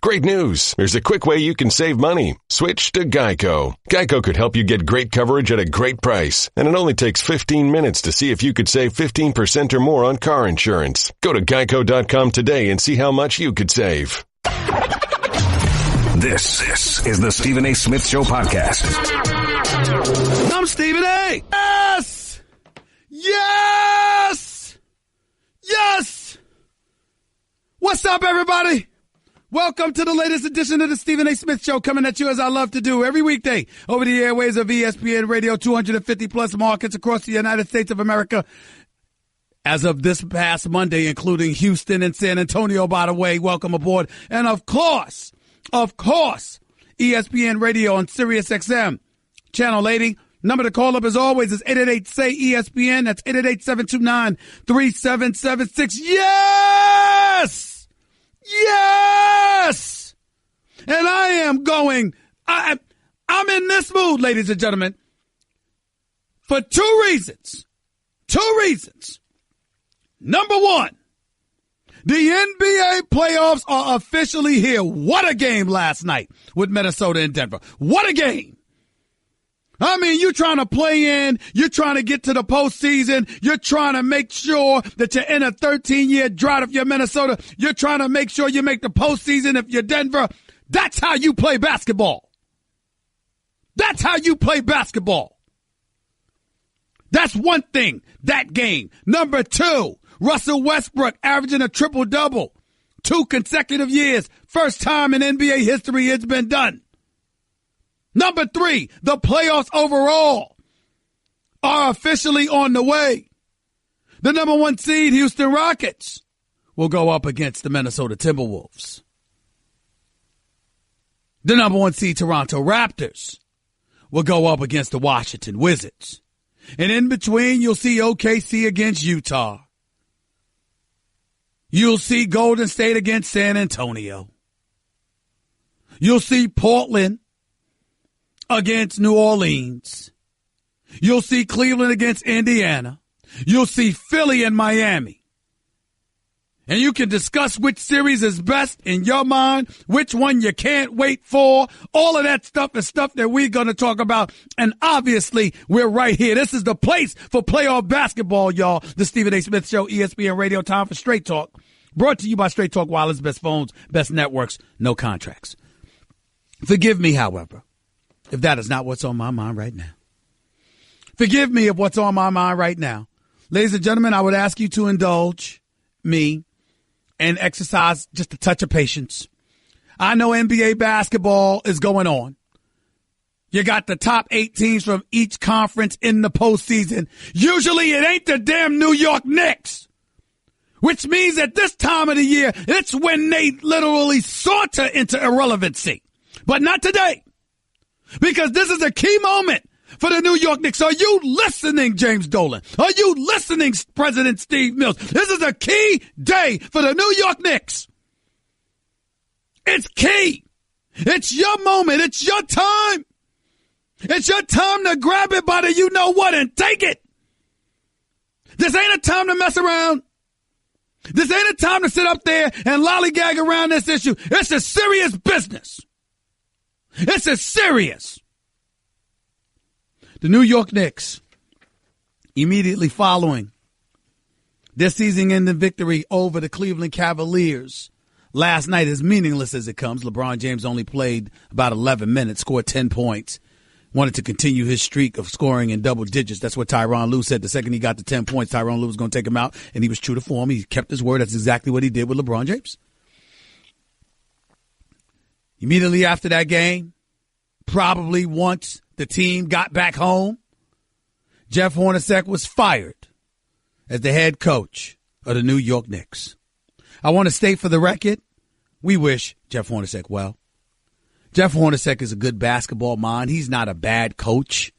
Great news! There's a quick way you can save money. Switch to Geico. Geico could help you get great coverage at a great price. And it only takes 15 minutes to see if you could save 15% or more on car insurance. Go to geico.com today and see how much you could save. This is the Stephen A. Smith Show podcast. I'm Stephen A. Yes! Yes! Yes! What's up, everybody? Welcome to the latest edition of the Stephen A. Smith Show, coming at you as I love to do every weekday over the airways of ESPN Radio, 250-plus markets across the United States of America. As of this past Monday, including Houston and San Antonio, by the way, welcome aboard. And of course, ESPN Radio on Sirius XM. Channel 80. Number to call up as always is 888-SAY-ESPN. That's 888-729-3776. Yes! Yes! And I am going, I'm in this mood, ladies and gentlemen, for two reasons. Number one, the NBA playoffs are officially here. What a game last night with Minnesota and Denver. What a game. I mean, you're trying to play in, you're trying to get to the postseason, you're trying to make sure that you're in a 13-year drought if you're Minnesota, you're trying to make sure you make the postseason if you're Denver. That's how you play basketball. That's how you play basketball. That's one thing, that game. Number two, Russell Westbrook averaging a triple-double 2 consecutive years. First time in NBA history it's been done. Number three, the playoffs overall are officially on the way. The number 1 seed, Houston Rockets, will go up against the Minnesota Timberwolves. The number 1 seed, Toronto Raptors, will go up against the Washington Wizards. And in between, you'll see OKC against Utah. You'll see Golden State against San Antonio. You'll see Portland against New Orleans. You'll see Cleveland against Indiana. You'll see Philly and Miami. And you can discuss which series is best in your mind, which one you can't wait for. All of that stuff is stuff that we're going to talk about. And obviously, we're right here. This is the place for playoff basketball, y'all. The Stephen A. Smith Show, ESPN Radio, time for Straight Talk. Brought to you by Straight Talk Wireless, best phones, best networks, no contracts. Forgive me, however, if that is not what's on my mind right now. Forgive me if what's on my mind right now. Ladies and gentlemen, I would ask you to indulge me and exercise just a touch of patience. I know NBA basketball is going on. You got the top 8 teams from each conference in the postseason. Usually it ain't the damn New York Knicks, which means at this time of the year, it's when they literally saunter into irrelevancy. But not today. Because this is a key moment for the New York Knicks. Are you listening, James Dolan? Are you listening, President Steve Mills? This is a key day for the New York Knicks. It's key. It's your moment. It's your time. It's your time to grab it by the you-know-what and take it. This ain't a time to mess around. This ain't a time to sit up there and lollygag around this issue. It's a serious business. It's a serious. The New York Knicks, immediately following their season-ending victory over the Cleveland Cavaliers last night, as meaningless as it comes. LeBron James only played about 11 minutes, scored 10 points, wanted to continue his streak of scoring in double digits. That's what Tyronn Lue said. The second he got to 10 points, Tyronn Lue was going to take him out, and he was true to form. He kept his word. That's exactly what he did with LeBron James. Immediately after that game, probably once the team got back home, Jeff Hornacek was fired as the head coach of the New York Knicks. I want to state for the record, we wish Jeff Hornacek well. Jeff Hornacek is a good basketball mind. He's not a bad coach.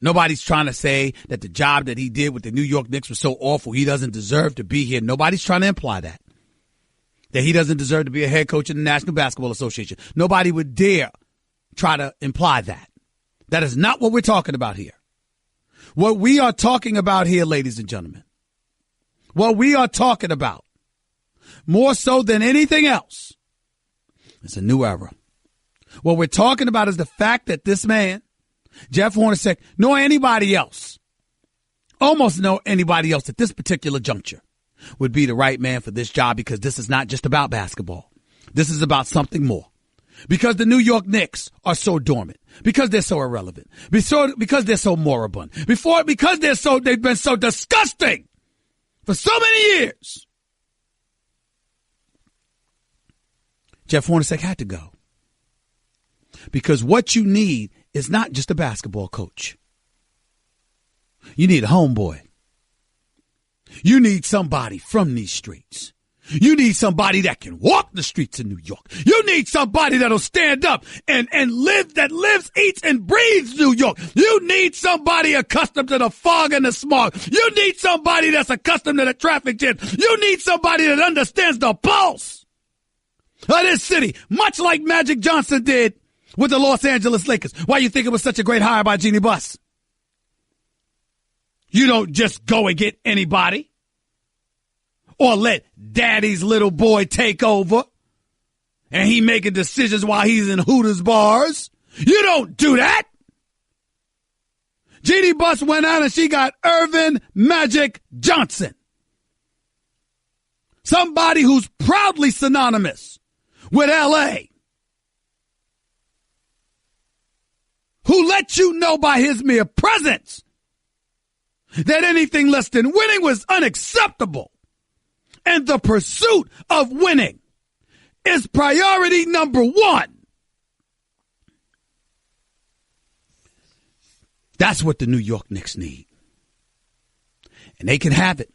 Nobody's trying to say that the job that he did with the New York Knicks was so awful he doesn't deserve to be here. Nobody's trying to imply that he doesn't deserve to be a head coach in the National Basketball Association. Nobody would dare try to imply that. That is not what we're talking about here. What we are talking about here, ladies and gentlemen, what we are talking about, more so than anything else, It's a new era. What we're talking about is the fact that this man, Jeff Hornacek, nor anybody else, almost no anybody else at this particular juncture, would be the right man for this job, because this is not just about basketball. This is about something more. Because the New York Knicks are so dormant, because they're so irrelevant, because they're so moribund, because they've been so disgusting for so many years. Jeff Hornacek had to go. Because what you need is not just a basketball coach. You need a homeboy. You need somebody from these streets. You need somebody that can walk the streets of New York. You need somebody that'll stand up and lives, eats, and breathes New York. You need somebody accustomed to the fog and the smog. You need somebody that's accustomed to the traffic jam. You need somebody that understands the pulse of this city, much like Magic Johnson did with the Los Angeles Lakers. Why you think it was such a great hire by Jeannie Buss? You don't just go and get anybody or let daddy's little boy take over and he making decisions while he's in Hooters bars. You don't do that. Jeannie Buss went out and she got Irvin Magic Johnson. Somebody who's proudly synonymous with L.A., who let you know by his mere presence that anything less than winning was unacceptable. And the pursuit of winning is priority number one. That's what the New York Knicks need. And they can have it.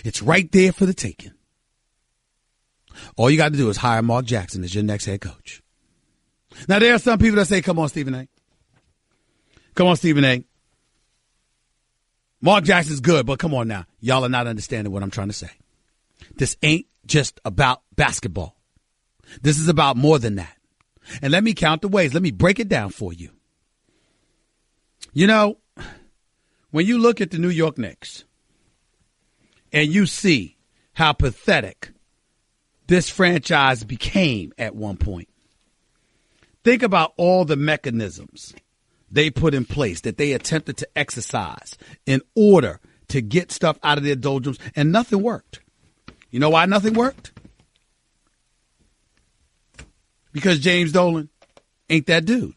It's right there for the taking. All you got to do is hire Mark Jackson as your next head coach. Now, there are some people that say, come on, Stephen A. Come on, Stephen A. Mark Jackson's good, but come on now. Y'all are not understanding what I'm trying to say. This ain't just about basketball. This is about more than that. And let me count the ways. Let me break it down for you. You know, when you look at the New York Knicks and you see how pathetic this franchise became at one point, think about all the mechanisms they put in place that they attempted to exercise in order to get stuff out of their doldrums, and nothing worked. You know why nothing worked? Because James Dolan ain't that dude.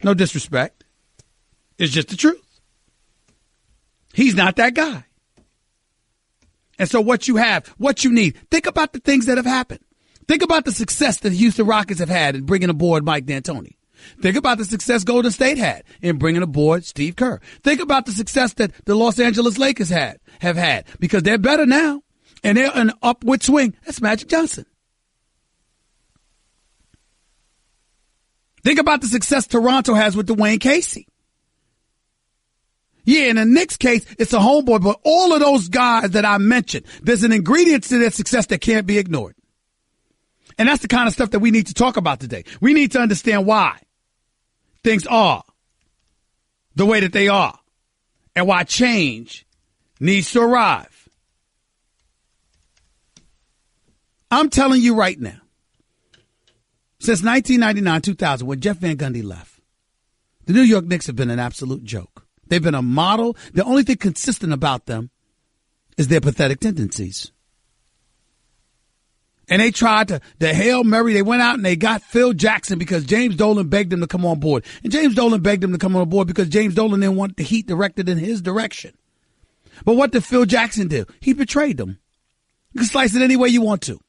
No disrespect. It's just the truth. He's not that guy. And so what you have, what you need, think about the things that have happened. Think about the success that the Houston Rockets have had in bringing aboard Mike D'Antoni. Think about the success Golden State had in bringing aboard Steve Kerr. Think about the success that the Los Angeles Lakers have had, because they're better now and they're an upward swing. That's Magic Johnson. Think about the success Toronto has with Dwayne Casey. Yeah, in the Knicks case, it's a homeboy, but all of those guys that I mentioned, there's an ingredient to their success that can't be ignored. And that's the kind of stuff that we need to talk about today. We need to understand why things are the way that they are and why change needs to arrive. I'm telling you right now, since 1999-2000, when Jeff Van Gundy left, the New York Knicks have been an absolute joke. They've been a model. The only thing consistent about them is their pathetic tendencies. And they tried the Hail Mary. They went out and they got Phil Jackson because James Dolan begged him to come on board. And James Dolan begged him to come on board because James Dolan didn't want the Heat directed in his direction. But what did Phil Jackson do? He betrayed them. You can slice it any way you want to.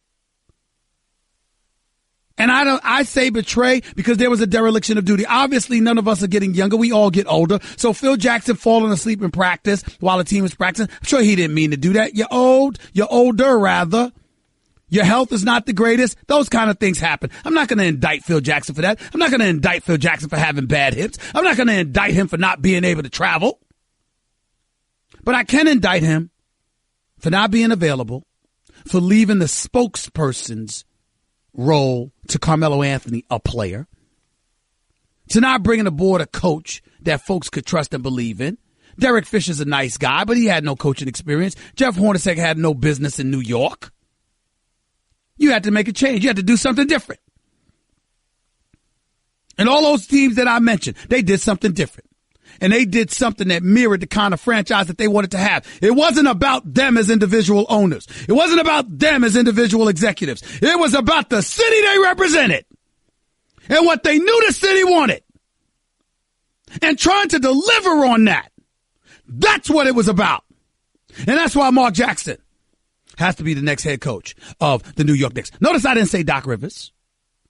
And I say betray because there was a dereliction of duty. Obviously, none of us are getting younger. We all get older. So Phil Jackson falling asleep in practice while the team was practicing. I'm sure he didn't mean to do that. You're old. You're older, rather. Your health is not the greatest. Those kind of things happen. I'm not going to indict Phil Jackson for that. I'm not going to indict Phil Jackson for having bad hips. I'm not going to indict him for not being able to travel. But I can indict him for not being available, for leaving the spokesperson's role to Carmelo Anthony, a player, to not bringing aboard a coach that folks could trust and believe in. Derek Fisher's a nice guy, but he had no coaching experience. Jeff Hornacek had no business in New York. You had to make a change. You had to do something different. And all those teams that I mentioned, they did something different. And they did something that mirrored the kind of franchise that they wanted to have. It wasn't about them as individual owners. It wasn't about them as individual executives. It was about the city they represented and what they knew the city wanted and trying to deliver on that. That's what it was about. And that's why Mark Jackson has to be the next head coach of the New York Knicks. Notice I didn't say Doc Rivers,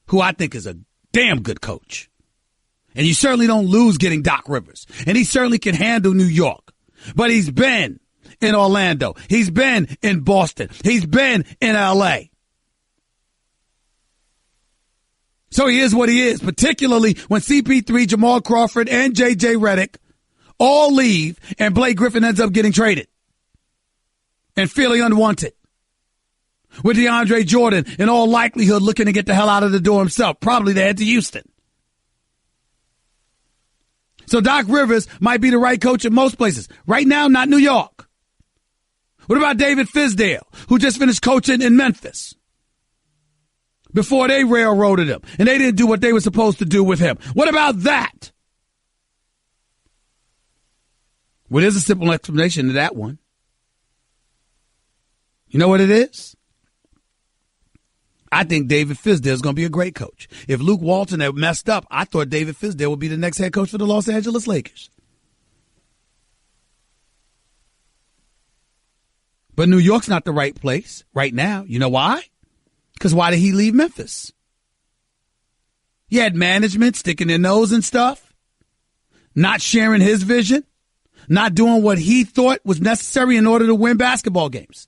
who I think is a damn good coach. And you certainly don't lose getting Doc Rivers. And he certainly can handle New York. But he's been in Orlando. He's been in Boston. He's been in L.A. So he is what he is, particularly when CP3, Jamal Crawford, and J.J. Redick all leave and Blake Griffin ends up getting traded and feeling unwanted. With DeAndre Jordan, in all likelihood, looking to get the hell out of the door himself, probably to head to Houston. So Doc Rivers might be the right coach in most places. Right now, not New York. What about David Fizdale, who just finished coaching in Memphis before they railroaded him and they didn't do what they were supposed to do with him? What about that? Well, there's a simple explanation to that one. You know what it is? I think David Fizdale is going to be a great coach. If Luke Walton had messed up, I thought David Fizdale would be the next head coach for the Los Angeles Lakers. But New York's not the right place right now. You know why? Because why did he leave Memphis? He had management sticking their nose and stuff, not sharing his vision, not doing what he thought was necessary in order to win basketball games.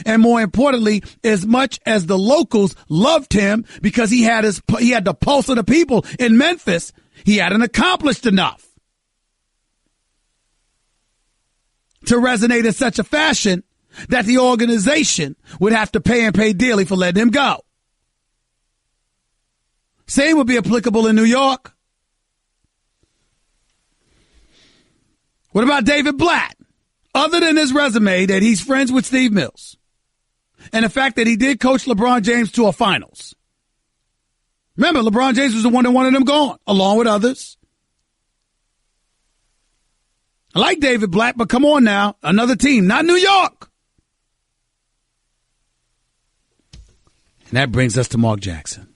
And more importantly, as much as the locals loved him because he had the pulse of the people in Memphis, he hadn't accomplished enough to resonate in such a fashion that the organization would have to pay and pay dearly for letting him go. Same would be applicable in New York. What about David Blatt? Other than his resume that he's friends with Steve Mills and the fact that he did coach LeBron James to a finals. Remember, LeBron James was the one that wanted him gone, along with others. I like David Blatt, but come on now. Another team, not New York. And that brings us to Mark Jackson.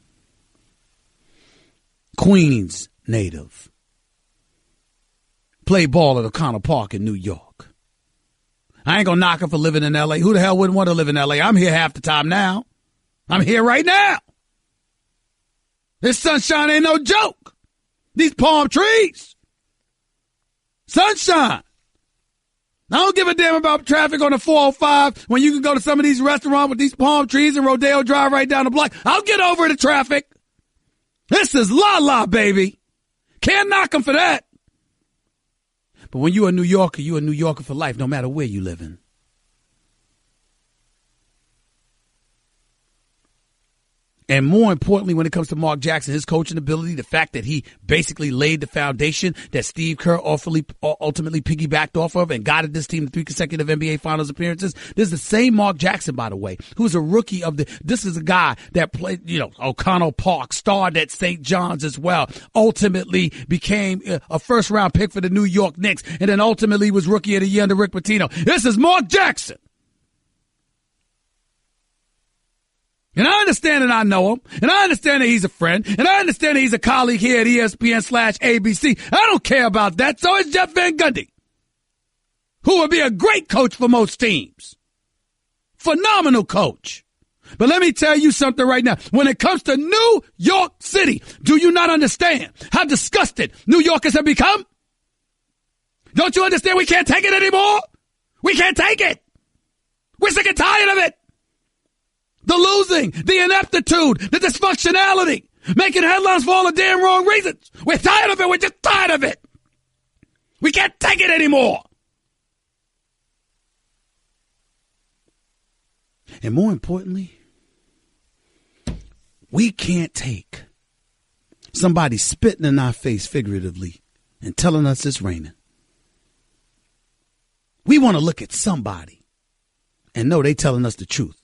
Queens native. Played ball at O'Connell Park in New York. I ain't gonna knock him for living in L.A. Who the hell wouldn't want to live in L.A.? I'm here half the time now. I'm here right now. This sunshine ain't no joke. These palm trees. Sunshine. I don't give a damn about traffic on the 405 when you can go to some of these restaurants with these palm trees and Rodeo Drive right down the block. I'll get over the traffic. This is la-la, baby. Can't knock them for that. But when you're a New Yorker for life, no matter where you live in. And more importantly, when it comes to Mark Jackson, his coaching ability, the fact that he basically laid the foundation that Steve Kerr ultimately piggybacked off of and guided this team to 3 consecutive NBA Finals appearances. This is the same Mark Jackson, by the way, who's a rookie this is a guy that played, O'Connell Park, starred at St. John's as well, ultimately became a first-round pick for the New York Knicks, and then ultimately was Rookie of the Year under Rick Pitino. This is Mark Jackson. And I understand that I know him, and I understand that he's a friend, and I understand that he's a colleague here at ESPN/ABC. I don't care about that. So is Jeff Van Gundy, who would be a great coach for most teams. Phenomenal coach. But let me tell you something right now. When it comes to New York City, do you not understand how disgusted New Yorkers have become? Don't you understand we can't take it anymore? We can't take it. We're sick and tired of it. The losing, the ineptitude, the dysfunctionality, making headlines for all the damn wrong reasons. We're tired of it. We're just tired of it. We can't take it anymore. And more importantly, we can't take somebody spitting in our face figuratively and telling us it's raining. We want to look at somebody and know they telling us the truth.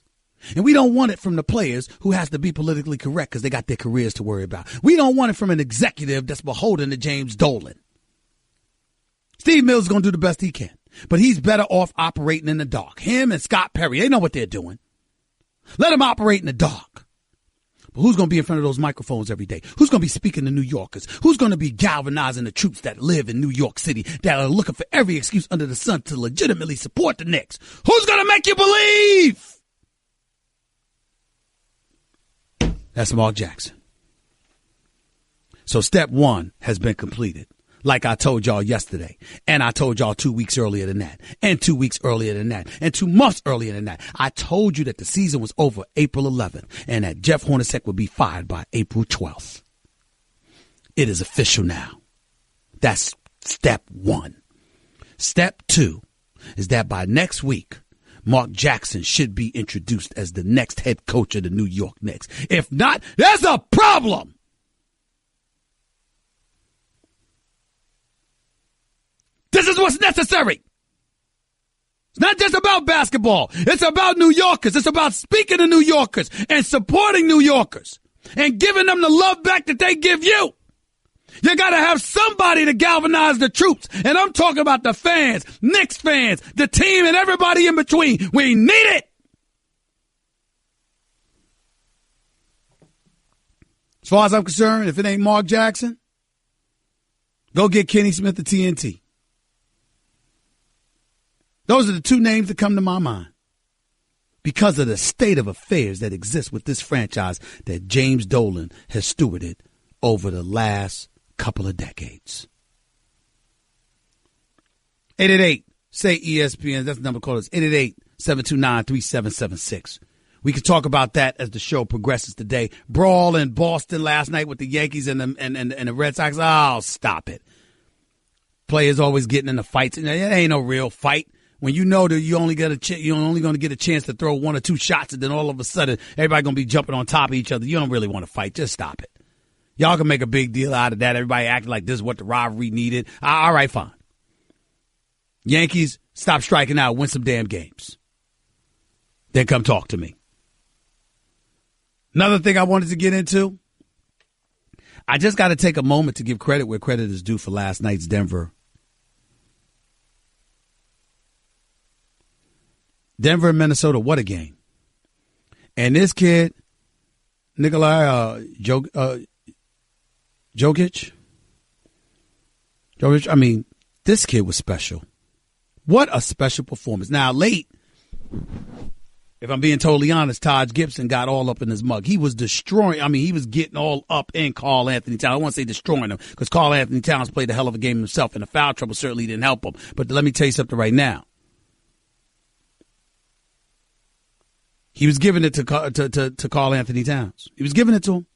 And we don't want it from the players who has to be politically correct because they got their careers to worry about. We don't want it from an executive that's beholden to James Dolan. Steve Mills is going to do the best he can, but he's better off operating in the dark. Him and Scott Perry, they know what they're doing. Let them operate in the dark. But who's going to be in front of those microphones every day? Who's going to be speaking to New Yorkers? Who's going to be galvanizing the troops that live in New York City that are looking for every excuse under the sun to legitimately support the Knicks? Who's going to make you believe? That's Mark Jackson. So step one has been completed. Like I told y'all yesterday. And I told y'all 2 weeks earlier than that. And 2 weeks earlier than that. And 2 months earlier than that. I told you that the season was over April 11th and that Jeff Hornacek would be fired by April 12th. It is official now. That's step one. Step two is that by next week, Mark Jackson should be introduced as the next head coach of the New York Knicks. If not, there's a problem. This is what's necessary. It's not just about basketball. It's about New Yorkers. It's about speaking to New Yorkers and supporting New Yorkers and giving them the love back that they give you. You got to have somebody to galvanize the troops. And I'm talking about the fans, Knicks fans, the team, and everybody in between. We need it. As far as I'm concerned, if it ain't Mark Jackson, go get Kenny Smith of TNT. Those are the two names that come to my mind because of the state of affairs that exists with this franchise that James Dolan has stewarded over the last couple of decades. 888, say ESPN. That's the number. Call us 888-729-3776. We can talk about that as the show progresses today. Brawl in Boston last night with the Yankees and the Red Sox. Oh, stop it. Players always getting in the fights. It ain't no real fight. When you know that you're only going to get a chance to throw 1 or 2 shots, and then all of a sudden everybody going to be jumping on top of each other. You don't really want to fight. Just stop it. Y'all can make a big deal out of that. Everybody acting like this is what the rivalry needed. All right, fine. Yankees, stop striking out. Win some damn games. Then come talk to me. Another thing I wanted to get into, I just got to take a moment to give credit where credit is due for last night's Denver and Minnesota, what a game. And this kid, Nikolai Jokic, I mean, this kid was special. What a special performance. Now, late, if I'm being totally honest, Taj Gibson got all up in his mug. He was destroying. I mean, he was getting all up in Karl Anthony Towns. I won't say destroying him because Karl Anthony Towns played a hell of a game himself, and the foul trouble certainly didn't help him. But let me tell you something right now. He was giving it to Karl Anthony Towns. He was giving it to him.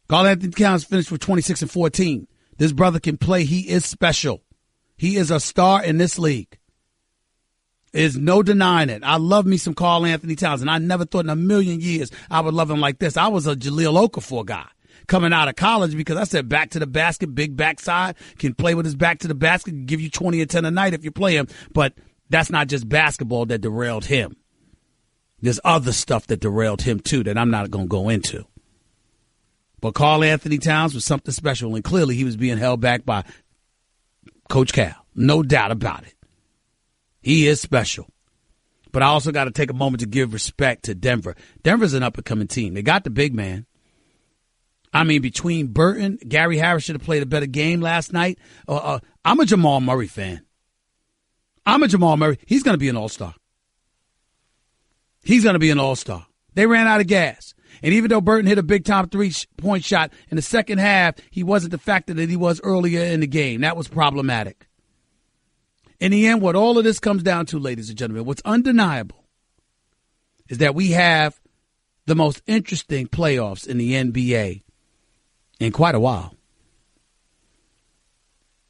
Karl Anthony Towns finished with 26 and 14. This brother can play. He is special. He is a star in this league. There's no denying it. I love me some Karl Anthony Towns, and I never thought in a million years I would love him like this. I was a Jahlil Okafor guy coming out of college because I said back to the basket, big backside, can play with his back to the basket, can give you 20 or 10 a night if you play him. But that's not just basketball that derailed him. There's other stuff that derailed him, too, that I'm not going to go into. But Karl Anthony Towns was something special, and clearly he was being held back by Coach Cal. No doubt about it. He is special. But I also got to take a moment to give respect to Denver. Denver's an up-and-coming team. They got the big man. I mean, between Burton, Gary Harris should have played a better game last night. I'm a Jamal Murray fan. He's going to be an all-star. He's going to be an all-star. They ran out of gas. And even though Burton hit a big-time 3-point shot in the second half, he wasn't the factor that he was earlier in the game. That was problematic. In the end, what all of this comes down to, ladies and gentlemen, what's undeniable is that we have the most interesting playoffs in the NBA in quite a while.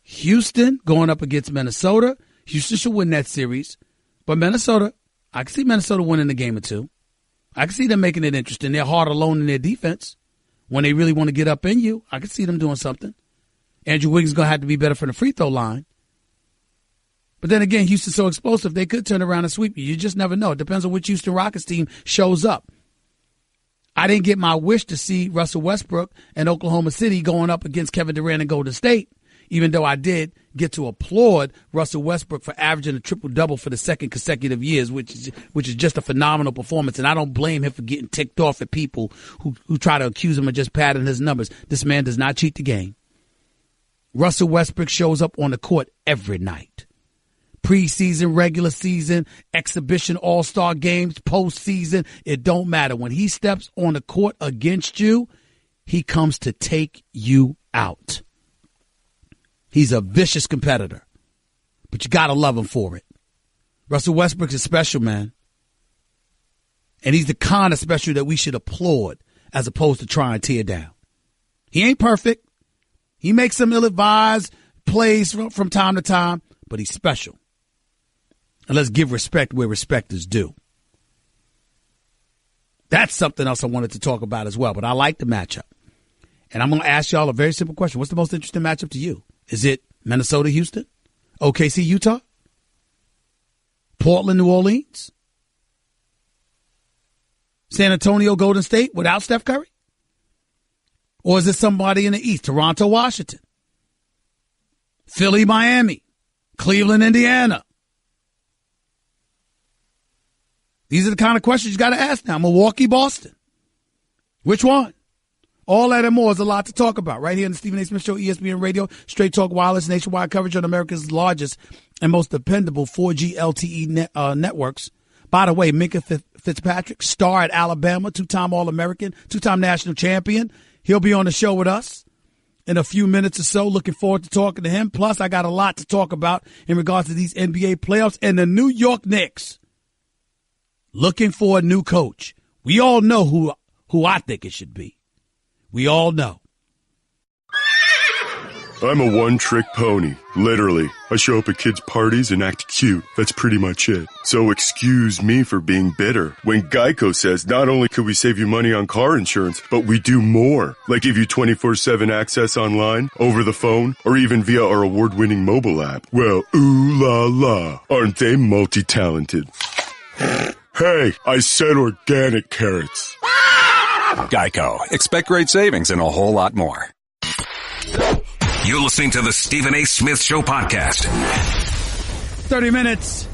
Houston going up against Minnesota. Houston should win that series. But Minnesota, I can see Minnesota winning a game or two. I can see them making it interesting. They're hard alone in their defense. When they really want to get up in you, I can see them doing something. Andrew Wiggins is going to have to be better from the free throw line. But then again, Houston's so explosive, they could turn around and sweep you. You just never know. It depends on which Houston Rockets team shows up. I didn't get my wish to see Russell Westbrook and Oklahoma City going up against Kevin Durant and Golden State, even though I did get to applaud Russell Westbrook for averaging a triple-double for the second consecutive years, which is just a phenomenal performance. And I don't blame him for getting ticked off at people who try to accuse him of just padding his numbers. This man does not cheat the game. Russell Westbrook shows up on the court every night. Preseason, regular season, exhibition, all-star games, postseason, it don't matter. When he steps on the court against you, he comes to take you out. He's a vicious competitor, but you got to love him for it. Russell Westbrook is special, man. And he's the kind of special that we should applaud as opposed to try and tear down. He ain't perfect. He makes some ill-advised plays from time to time, but he's special. And let's give respect where respect is due. That's something else I wanted to talk about as well, but I like the matchup. And I'm going to ask y'all a very simple question. What's the most interesting matchup to you? Is it Minnesota, Houston? OKC, Utah? Portland, New Orleans? San Antonio, Golden State without Steph Curry? Or is it somebody in the East? Toronto, Washington? Philly, Miami? Cleveland, Indiana? These are the kind of questions you got to ask now. Milwaukee, Boston. Which one? All that and more is a lot to talk about right here on the Stephen A. Smith Show, ESPN Radio, Straight Talk Wireless, nationwide coverage on America's largest and most dependable 4G LTE networks. By the way, Mikah Fitzpatrick, star at Alabama, two-time All-American, two-time national champion. He'll be on the show with us in a few minutes or so. Looking forward to talking to him. Plus, I got a lot to talk about in regards to these NBA playoffs and the New York Knicks. Looking for a new coach. We all know who I think it should be. We all know. I'm a one-trick pony. Literally. I show up at kids' parties and act cute. That's pretty much it. So excuse me for being bitter. When Geico says not only could we save you money on car insurance, but we do more. Like give you 24/7 access online, over the phone, or even via our award-winning mobile app. Well, ooh la la. Aren't they multi-talented? Hey, I said organic carrots. Geico. Expect great savings and a whole lot more. You're listening to the Stephen A. Smith Show podcast. 30 minutes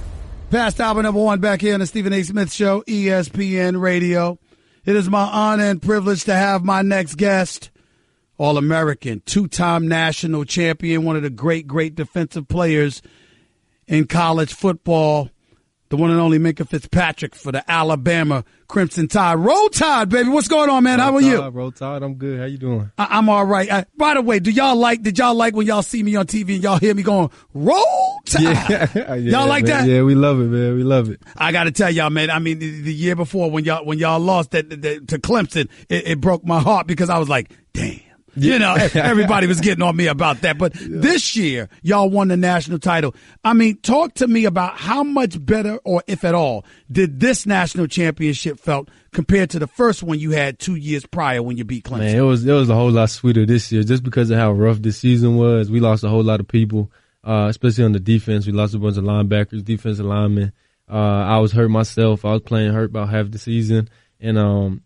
past hour number one back here on the Stephen A. Smith Show, ESPN Radio. It is my honor and privilege to have my next guest, All-American, two-time national champion, one of the great defensive players in college football, the one and only Mikah Fitzpatrick for the Alabama Crimson Tide. Roll Tide, baby. What's going on, man? How are you? Roll Tide. I'm good. How you doing? I'm all right. By the way, did y'all like when y'all see me on TV and y'all hear me going, Roll Tide? Yeah, y'all like man. that? Yeah, we love it, man. We love it. I got to tell y'all, man, I mean, the year before when y'all lost to Clemson, it broke my heart because I was like, damn. You know, everybody was getting on me about that. But this year, y'all won the national title. I mean, talk to me about how much better, or if at all, did this national championship felt compared to the first one you had 2 years prior when you beat Clemson? Man, it was a whole lot sweeter this year just because of how rough this season was. We lost a whole lot of people, especially on the defense. We lost a bunch of linebackers, defensive linemen. I was hurt myself. I was playing hurt about half the season. And,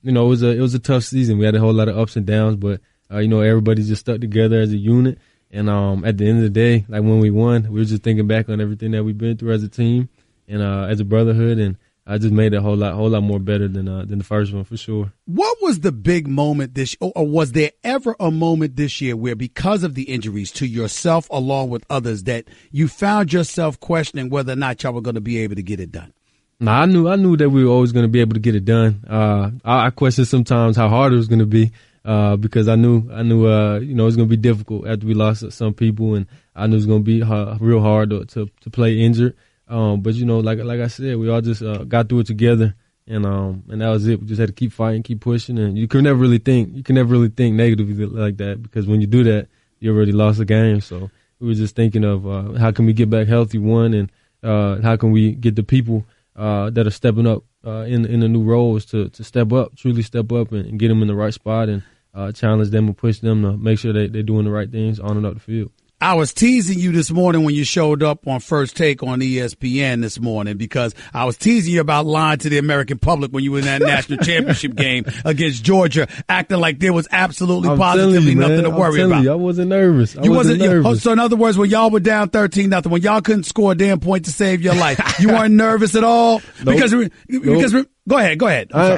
it was a tough season. We had a whole lot of ups and downs, but everybody just stuck together as a unit. And at the end of the day, like when we won, we were just thinking back on everything that we've been through as a team and as a brotherhood. And I just made it a whole lot more better than the first one for sure. What was the big moment or was there ever a moment this year where, because of the injuries to yourself along with others, that you found yourself questioning whether or not y'all were going to be able to get it done? No, I knew that we were always going to be able to get it done. I questioned sometimes how hard it was going to be. Because I knew, it was going to be difficult after we lost some people, and I knew it was going to be real hard to play injured. But like I said, we all just got through it together, and that was it. We just had to keep fighting, keep pushing, and you can never really think negatively like that, because when you do that, you already lost the game. So we were just thinking of how can we get back healthy, and how can we get the people that are stepping up in the new roles to step up, truly step up, and get them in the right spot and challenge them and push them to make sure they're doing the right things on and up the field. I was teasing you this morning when you showed up on First Take on ESPN this morning because I was teasing you about lying to the American public when you were in that national championship game against Georgia, acting like there was absolutely positively nothing to worry about. I wasn't nervous. I wasn't nervous. So in other words, when y'all were down 13-0, when y'all couldn't score a damn point to save your life, you weren't nervous at all? Nope. Because go ahead.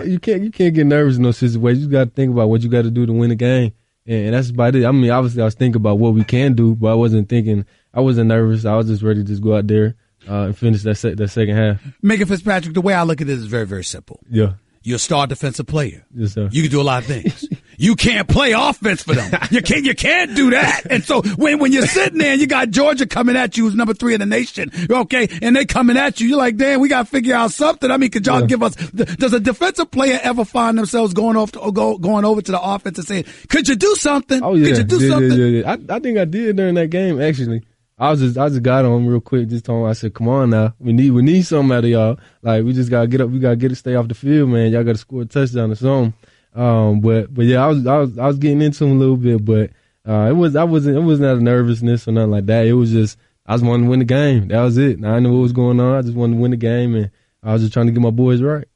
You can't get nervous in those situations. You got to think about what you got to do to win the game. And that's about it. I mean, obviously, I was thinking about what we can do, but I wasn't nervous. I was just ready to just go out there and finish that second half. Mikah Fitzpatrick, the way I look at this is very, very simple. Yeah. You're a star defensive player. Yes, sir. You can do a lot of things. You can't play offense for them. You can't do that. And so when you're sitting there and you got Georgia coming at you, who's number 3 in the nation, okay, and they coming at you, you're like, damn, we got to figure out something. I mean, could y'all give us? Does a defensive player ever find themselves going over to the offense and saying, "Could you do something? Oh yeah, could you do something?" Yeah. I think I did during that game actually. I just got on him real quick, just told him, I said, come on now. We need something out of y'all. Like, we just gotta get up, we gotta get it, stay off the field, man. Y'all gotta score a touchdown or something. But yeah, I was getting into him a little bit, but it wasn't out of nervousness or nothing like that. It was just I just wanted to win the game. That was it. I knew what was going on. I just wanted to win the game, and I was just trying to get my boys right.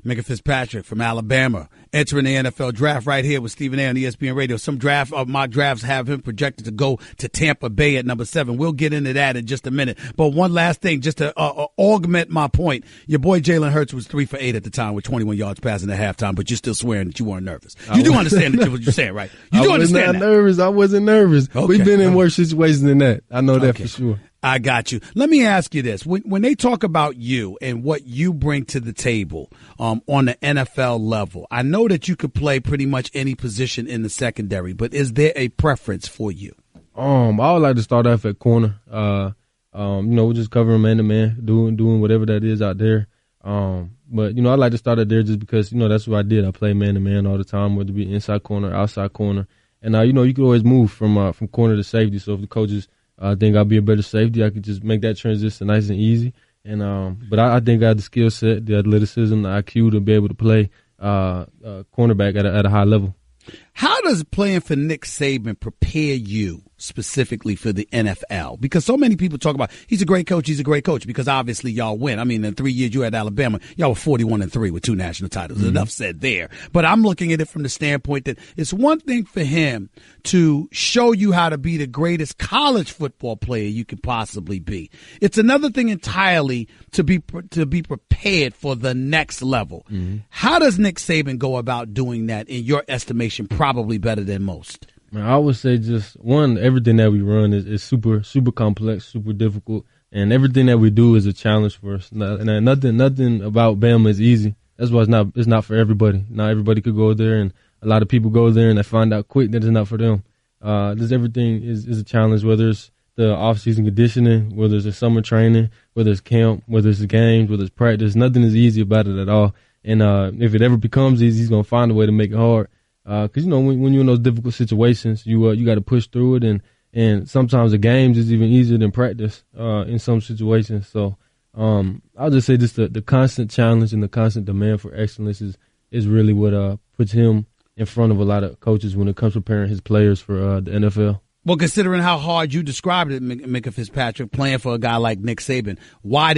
Mikah Fitzpatrick from Alabama entering the NFL draft right here with Stephen A. on ESPN Radio. Some mock drafts have him projected to go to Tampa Bay at number 7. We'll get into that in just a minute. But one last thing, just to augment my point, your boy Jalen Hurts was 3 for 8 at the time with 21 yards passing at halftime, but you're still swearing that you weren't nervous. You do understand what you're saying, right? You do understand that. I wasn't nervous. Okay. We've been in worse situations than that. I know that for sure. I got you. Let me ask you this. When they talk about you and what you bring to the table on the NFL level, I know that you could play pretty much any position in the secondary, but is there a preference for you? I would like to start off at corner. We're just covering man-to-man, doing whatever that is out there. But, I'd like to start out there just because, that's what I did. I play man-to-man all the time, whether it be inside corner, outside corner. And, you could always move from corner to safety. So if the coaches think I'll be a better safety, I could just make that transition nice and easy. And but I think I have the skill set, the athleticism, the IQ to be able to play cornerback at a high level. How does playing for Nick Saban prepare you specifically for the NFL? Because so many people talk about he's a great coach because obviously y'all win. I mean, in 3 years you had Alabama, y'all were 41-3 with 2 national titles. Mm-hmm. Enough said there. But I'm looking at it from the standpoint that it's one thing for him to show you how to be the greatest college football player you could possibly be. It's another thing entirely to be prepared for the next level. Mm-hmm. How does Nick Saban go about doing that in your estimation, probably better than most? Man, I would say just one, everything that we run is super, super complex, super difficult, and everything that we do is a challenge for us. And nothing about Bama is easy. That's why it's not for everybody. Not everybody could go there, and a lot of people go there and they find out quick that it's not for them. Just everything is a challenge, whether it's the off-season conditioning, whether it's the summer training, whether it's camp, whether it's the games, whether it's practice. Nothing is easy about it at all. And if it ever becomes easy, he's gonna find a way to make it hard. Because when you're in those difficult situations, you got to push through it, and sometimes the games is even easier than practice in some situations. So I'll just say just the constant challenge and the constant demand for excellence is really what puts him in front of a lot of coaches when it comes to preparing his players for the NFL. Well, considering how hard you described it, Mikah Fitzpatrick, playing for a guy like Nick Saban, why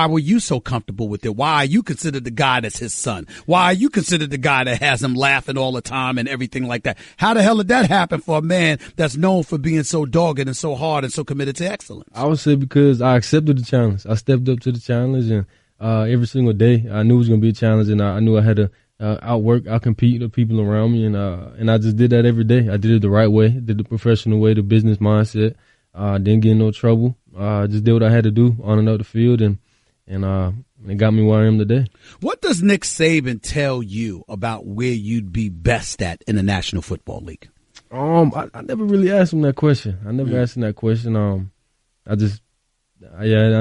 were you so comfortable with it? Why are you considered the guy that's his son? Why are you considered the guy that has him laughing all the time and everything like that? How the hell did that happen for a man that's known for being so dogged and so hard and so committed to excellence? I would say because I accepted the challenge. I stepped up to the challenge, and every single day I knew it was going to be a challenge, and I knew I had to outcompete the people around me, and I just did that every day. I did it the right way, did the professional way, the business mindset. Didn't get in no trouble. Just did what I had to do on and off the field, and it got me where I am today. What does Nick Saban tell you about where you'd be best at in the National Football League? I never really asked him that question. I never asked him that question. I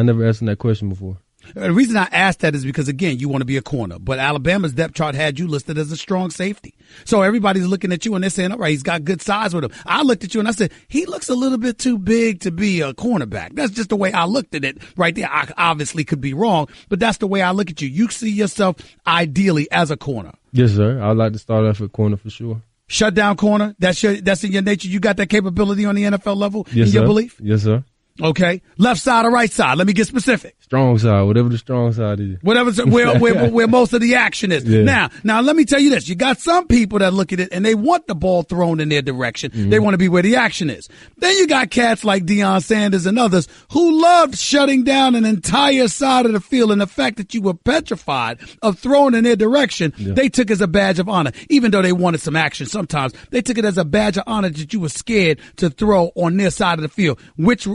never asked him that question before. The reason I asked that is because, again, you want to be a corner. But Alabama's depth chart had you listed as a strong safety. So everybody's looking at you and they're saying, all right, he's got good size with him. I looked at you and I said, he looks a little bit too big to be a cornerback. That's just the way I looked at it right there. I obviously could be wrong, but that's the way I look at you. You see yourself ideally as a corner. Yes, sir. I'd like to start off at corner for sure. Shutdown corner. That's in your nature. You got that capability on the NFL level in your belief? Yes, sir. Okay. Left side or right side? Let me get specific. Strong side, whatever the strong side is. Where most of the action is. Yeah. Now let me tell you this. You got some people that look at it and they want the ball thrown in their direction. Mm-hmm. They want to be where the action is. Then you got cats like Deion Sanders and others who loved shutting down an entire side of the field, and the fact that you were petrified of throwing in their direction, they took as a badge of honor. Even though they wanted some action sometimes, they took it as a badge of honor that you were scared to throw on their side of the field. Which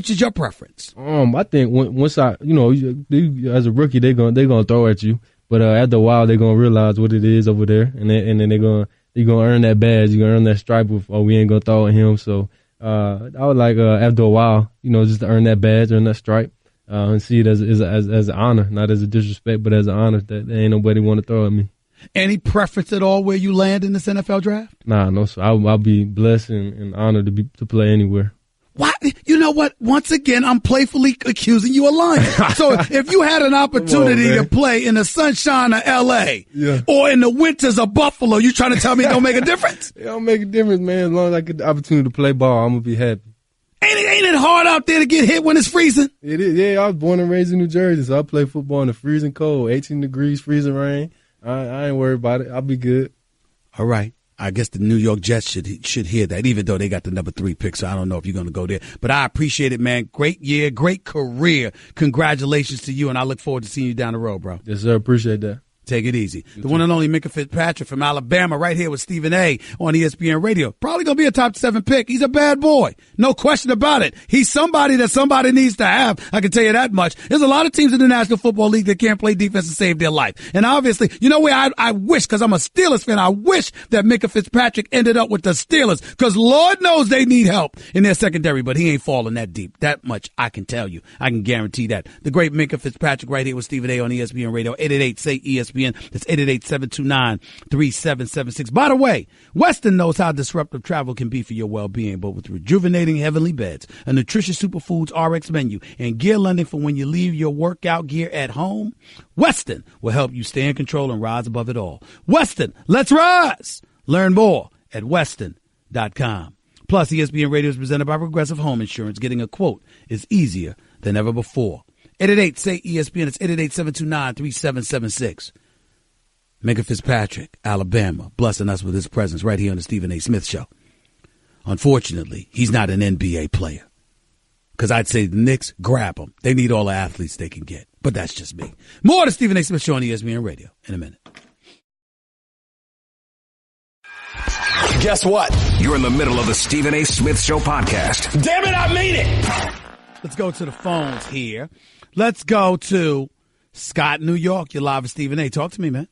is your preference? I think once as a rookie, they're gonna throw at you, but after a while, they're gonna realize what it is over there, and then you're gonna earn that badge, you're gonna earn that stripe of, we ain't gonna throw at him. So I would like after a while, just to earn that badge, earn that stripe, and see it as an honor, not as a disrespect, but as an honor that ain't nobody want to throw at me. Any preference at all where you land in this NFL draft? Nah, no. So I'll be blessed and honored to play anywhere. What? You know what? Once again, I'm playfully accusing you of lying. So if you had an opportunity to play in the sunshine of L.A. or in the winters of Buffalo, you trying to tell me it don't make a difference? It don't make a difference, man. As long as I get the opportunity to play ball, I'm going to be happy. Ain't it hard out there to get hit when it's freezing? It is. Yeah, I was born and raised in New Jersey, so I play football in the freezing cold, 18 degrees, freezing rain. I ain't worried about it. I'll be good. All right. I guess the New York Jets should hear that, even though they got the number 3 pick, so I don't know if you're going to go there. But I appreciate it, man. Great year, great career. Congratulations to you, and I look forward to seeing you down the road, bro. Yes, sir. Appreciate that. Take it easy. The one and only Mikah Fitzpatrick from Alabama right here with Stephen A. on ESPN Radio. Probably going to be a top 7 pick. He's a bad boy. No question about it. He's somebody that somebody needs to have. I can tell you that much. There's a lot of teams in the National Football League that can't play defense and save their life. And obviously, you know where I wish, because I'm a Steelers fan, I wish that Mikah Fitzpatrick ended up with the Steelers, because Lord knows they need help in their secondary, but he ain't falling that deep. That much I can tell you. I can guarantee that. The great Mikah Fitzpatrick right here with Stephen A. on ESPN Radio. 888-SAY-ESPN. That's 888-729-3776. By the way, Weston knows how disruptive travel can be for your well-being, but with rejuvenating heavenly beds, a nutritious superfoods RX menu, and gear lending for when you leave your workout gear at home, Weston will help you stay in control and rise above it all. Weston, let's rise! Learn more at weston.com. Plus, ESPN Radio is presented by Progressive Home Insurance. Getting a quote is easier than ever before. 888-SAY-ESPN. It's 888-729-3776. Mikah Fitzpatrick, Alabama, blessing us with his presence right here on the Stephen A. Smith Show. Unfortunately, he's not an NBA player, because I'd say the Knicks, grab him. They need all the athletes they can get. But that's just me. More of the Stephen A. Smith Show on ESPN Radio in a minute. Guess what? You're in the middle of the Stephen A. Smith Show podcast. Damn it, I mean it! Let's go to the phones here. Let's go to Scott, New York. You're live with Stephen A. Talk to me, man.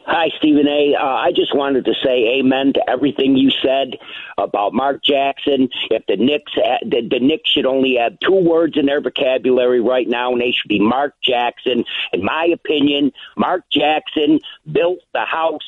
Hi, Stephen A. I just wanted to say amen to everything you said about Mark Jackson. If the Knicks should only have 2 words in their vocabulary right now, and they should be Mark Jackson. In my opinion, Mark Jackson built the house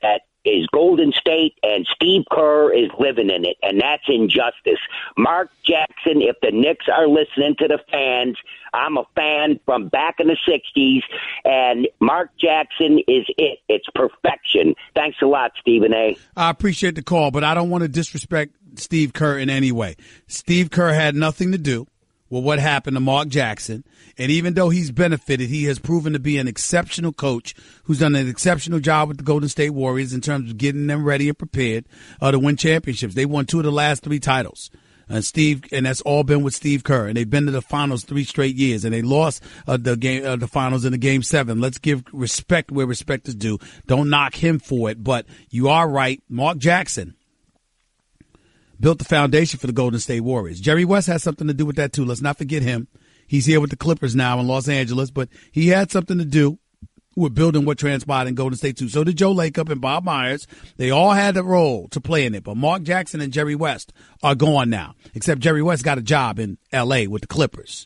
that is Golden State, and Steve Kerr is living in it, and that's injustice. Mark Jackson, if the Knicks are listening to the fans, I'm a fan from back in the 60s, and Mark Jackson is it. It's perfection. Thanks a lot, Stephen A. I appreciate the call, but I don't want to disrespect Steve Kerr in any way. Steve Kerr had nothing to do with what happened to Mark Jackson. And even though he's benefited, he has proven to be an exceptional coach who's done an exceptional job with the Golden State Warriors in terms of getting them ready and prepared to win championships. They won 2 of the last 3 titles. And that's all been with Steve Kerr. And they've been to the finals 3 straight years. And they lost the finals in the game 7. Let's give respect where respect is due. Don't knock him for it. But you are right. Mark Jackson built the foundation for the Golden State Warriors. Jerry West has something to do with that, too. Let's not forget him. He's here with the Clippers now in Los Angeles, but he had something to do with building what transpired in Golden State, too. So did Joe Lacob and Bob Myers. They all had a role to play in it, but Mark Jackson and Jerry West are gone now, except Jerry West got a job in L.A. with the Clippers.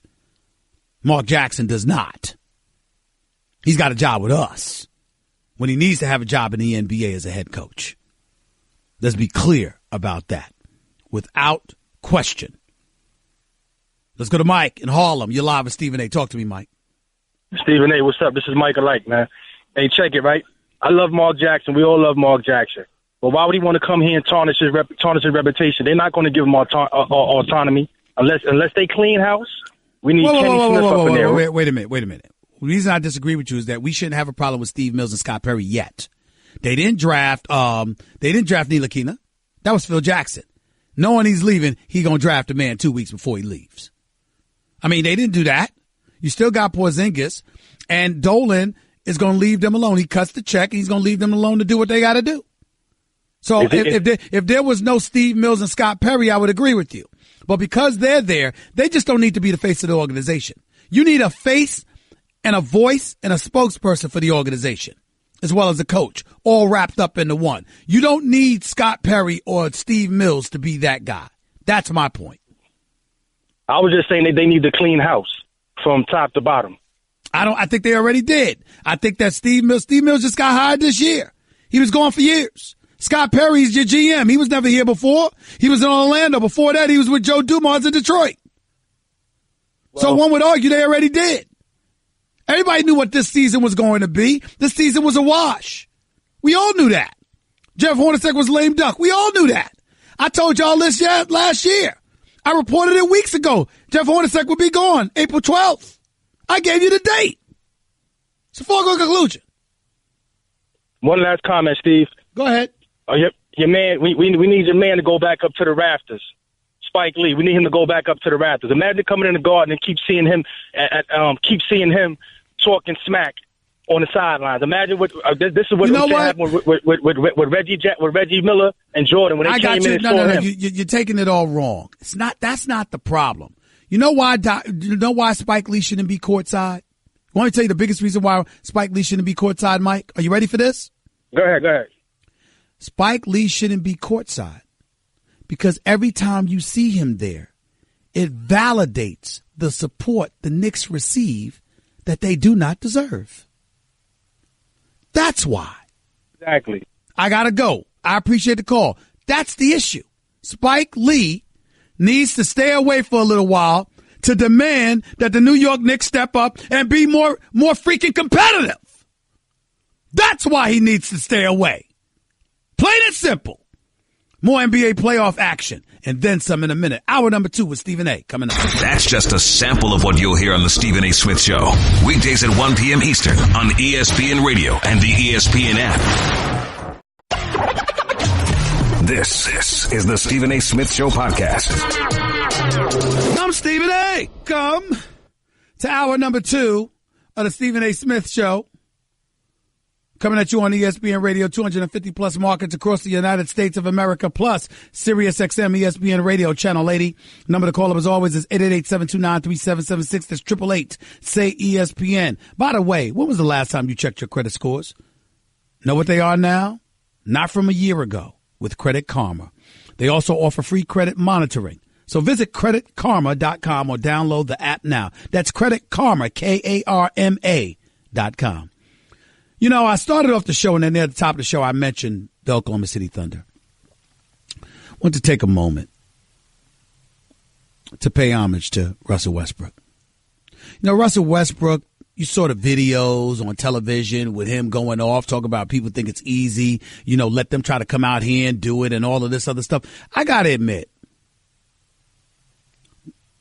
Mark Jackson does not. He's got a job with us when he needs to have a job in the NBA as a head coach. Let's be clear about that. Without question. Let's go to Mike in Harlem. You're live with Stephen A. Talk to me, Mike. Stephen A., what's up? This is Mike Alike, man. Hey, check it, right? I love Mark Jackson. We all love Mark Jackson. But why would he want to come here and tarnish his reputation? They're not going to give him autonomy unless they clean house. We need Kenny Smith up in there. Wait a minute. The reason I disagree with you is that we shouldn't have a problem with Steve Mills and Scott Perry yet. They didn't draft Ntilikina. That was Phil Jackson. Knowing he's leaving, he gonna draft a man 2 weeks before he leaves. I mean, they didn't do that. You still got Porzingis, and Dolan is gonna leave them alone. He cuts the check, and he's gonna leave them alone to do what they got to do. So if there was no Steve Mills and Scott Perry, I would agree with you. But because they're there, they just don't need to be the face of the organization. You need a face and a voice and a spokesperson for the organization, as well as a coach, all wrapped up into one. You don't need Scott Perry or Steve Mills to be that guy. That's my point. I was just saying that they need to clean house from top to bottom. I think they already did. I think that Steve Mills just got hired this year. He was gone for years. Scott Perry's your GM. He was never here before. He was in Orlando. Before that, he was with Joe Dumars in Detroit. So one would argue they already did. Everybody knew what this season was going to be. This season was a wash. We all knew that. Jeff Hornacek was lame duck. We all knew that. I told y'all this last year. I reported it weeks ago. Jeff Hornacek would be gone April 12th. I gave you the date. It's a foregone conclusion. One last comment, Steve. Go ahead. Your man, we need your man to go back up to the rafters. Spike Lee, we need him to go back up to the rafters. Imagine coming in the Garden and keep seeing him talking smack on the sidelines. Imagine what this is what happened with Reggie Miller and Jordan when they came in and saw him. You're taking it all wrong. It's not. That's not the problem. You know why Spike Lee shouldn't be courtside? I want to tell you the biggest reason why Spike Lee shouldn't be courtside, Mike. Are you ready for this? Go ahead. Spike Lee shouldn't be courtside because every time you see him there, it validates the support the Knicks receive that they do not deserve. That's why. Exactly. I got to go. I appreciate the call. That's the issue. Spike Lee needs to stay away for a little while to demand that the New York Knicks step up and be more freaking competitive. That's why he needs to stay away. Plain and simple. More NBA playoff action and then some in a minute. Hour number 2 with Stephen A. coming up. That's just a sample of what you'll hear on the Stephen A. Smith Show. Weekdays at 1 p.m. Eastern on ESPN Radio and the ESPN app. This is the Stephen A. Smith Show podcast. I'm Stephen A. Come to hour number 2 of the Stephen A. Smith Show. Coming at you on ESPN Radio, 250 plus markets across the United States of America, plus Sirius XM ESPN Radio Channel 80. Number to call up as always is 888-729-3776. That's 888-SAY-ESPN. By the way, when was the last time you checked your credit scores? Know what they are now? Not from a year ago with Credit Karma. They also offer free credit monitoring. So visit creditkarma.com or download the app now. That's Credit Karma, KARMA.com. You know, I started off the show, and then at the top of the show, I mentioned the Oklahoma City Thunder. I want to take a moment to pay homage to Russell Westbrook. You know, Russell Westbrook, you saw the videos on television with him going off, talking about people think it's easy, you know, let them try to come out here and do it and all of this other stuff. I got to admit,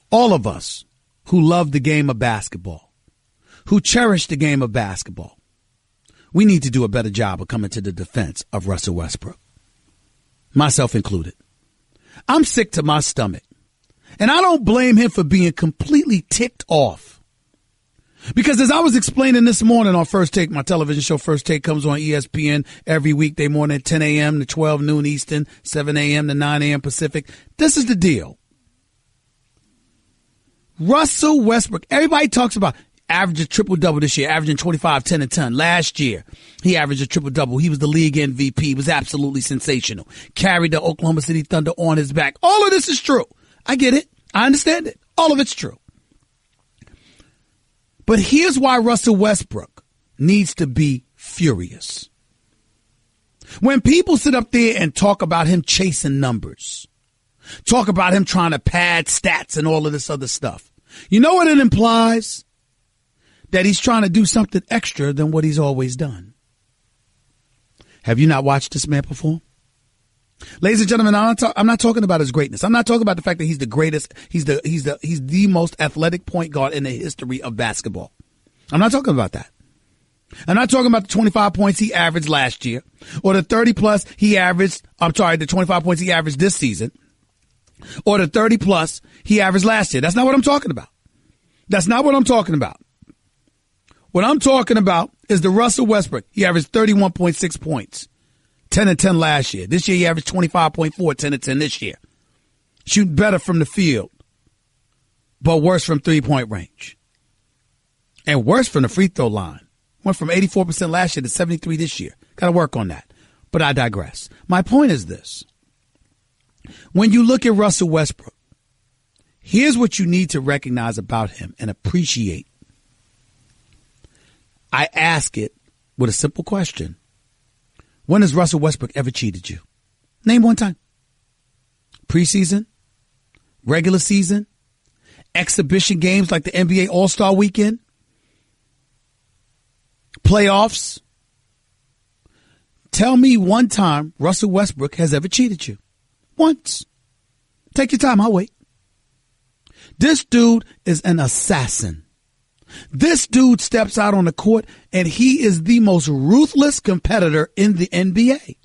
all of us who love the game of basketball, who cherish the game of basketball, we need to do a better job of coming to the defense of Russell Westbrook, myself included. I'm sick to my stomach, and I don't blame him for being completely ticked off. Because as I was explaining this morning on First Take, my television show First Take comes on ESPN every weekday morning at 10 a.m. to 12 noon Eastern, 7 a.m. to 9 a.m. Pacific. This is the deal. Russell Westbrook, everybody talks about averaged a triple-double this year, averaging 25, 10, and 10. Last year, he averaged a triple-double. He was the league MVP. He was absolutely sensational. Carried the Oklahoma City Thunder on his back. All of this is true. I get it. I understand it. All of it's true. But here's why Russell Westbrook needs to be furious. When people sit up there and talk about him chasing numbers, talk about him trying to pad stats and all of this other stuff, you know what it implies? That he's trying to do something extra than what he's always done. Have you not watched this man perform? Ladies and gentlemen, I'm not talking about his greatness. I'm not talking about the fact that he's the greatest. He's the most athletic point guard in the history of basketball. I'm not talking about that. I'm not talking about the 25 points he averaged last year or the 30 plus he averaged. The 25 points he averaged this season or the 30 plus he averaged last year. That's not what I'm talking about. That's not what I'm talking about. What I'm talking about is the Russell Westbrook. He averaged 31.6 points, 10 and 10 last year. This year he averaged 25.4, 10 and 10 this year. Shooting better from the field, but worse from three-point range. And worse from the free throw line. Went from 84% last year to 73% this year. Got to work on that. But I digress. My point is this. When you look at Russell Westbrook, here's what you need to recognize about him and appreciate. I ask it with a simple question. When has Russell Westbrook ever cheated you? Name one time. Preseason, regular season, exhibition games like the NBA All-Star Weekend, playoffs. Tell me one time Russell Westbrook has ever cheated you. Once. Take your time. I'll wait. This dude is an assassin. This dude steps out on the court and he is the most ruthless competitor in the NBA.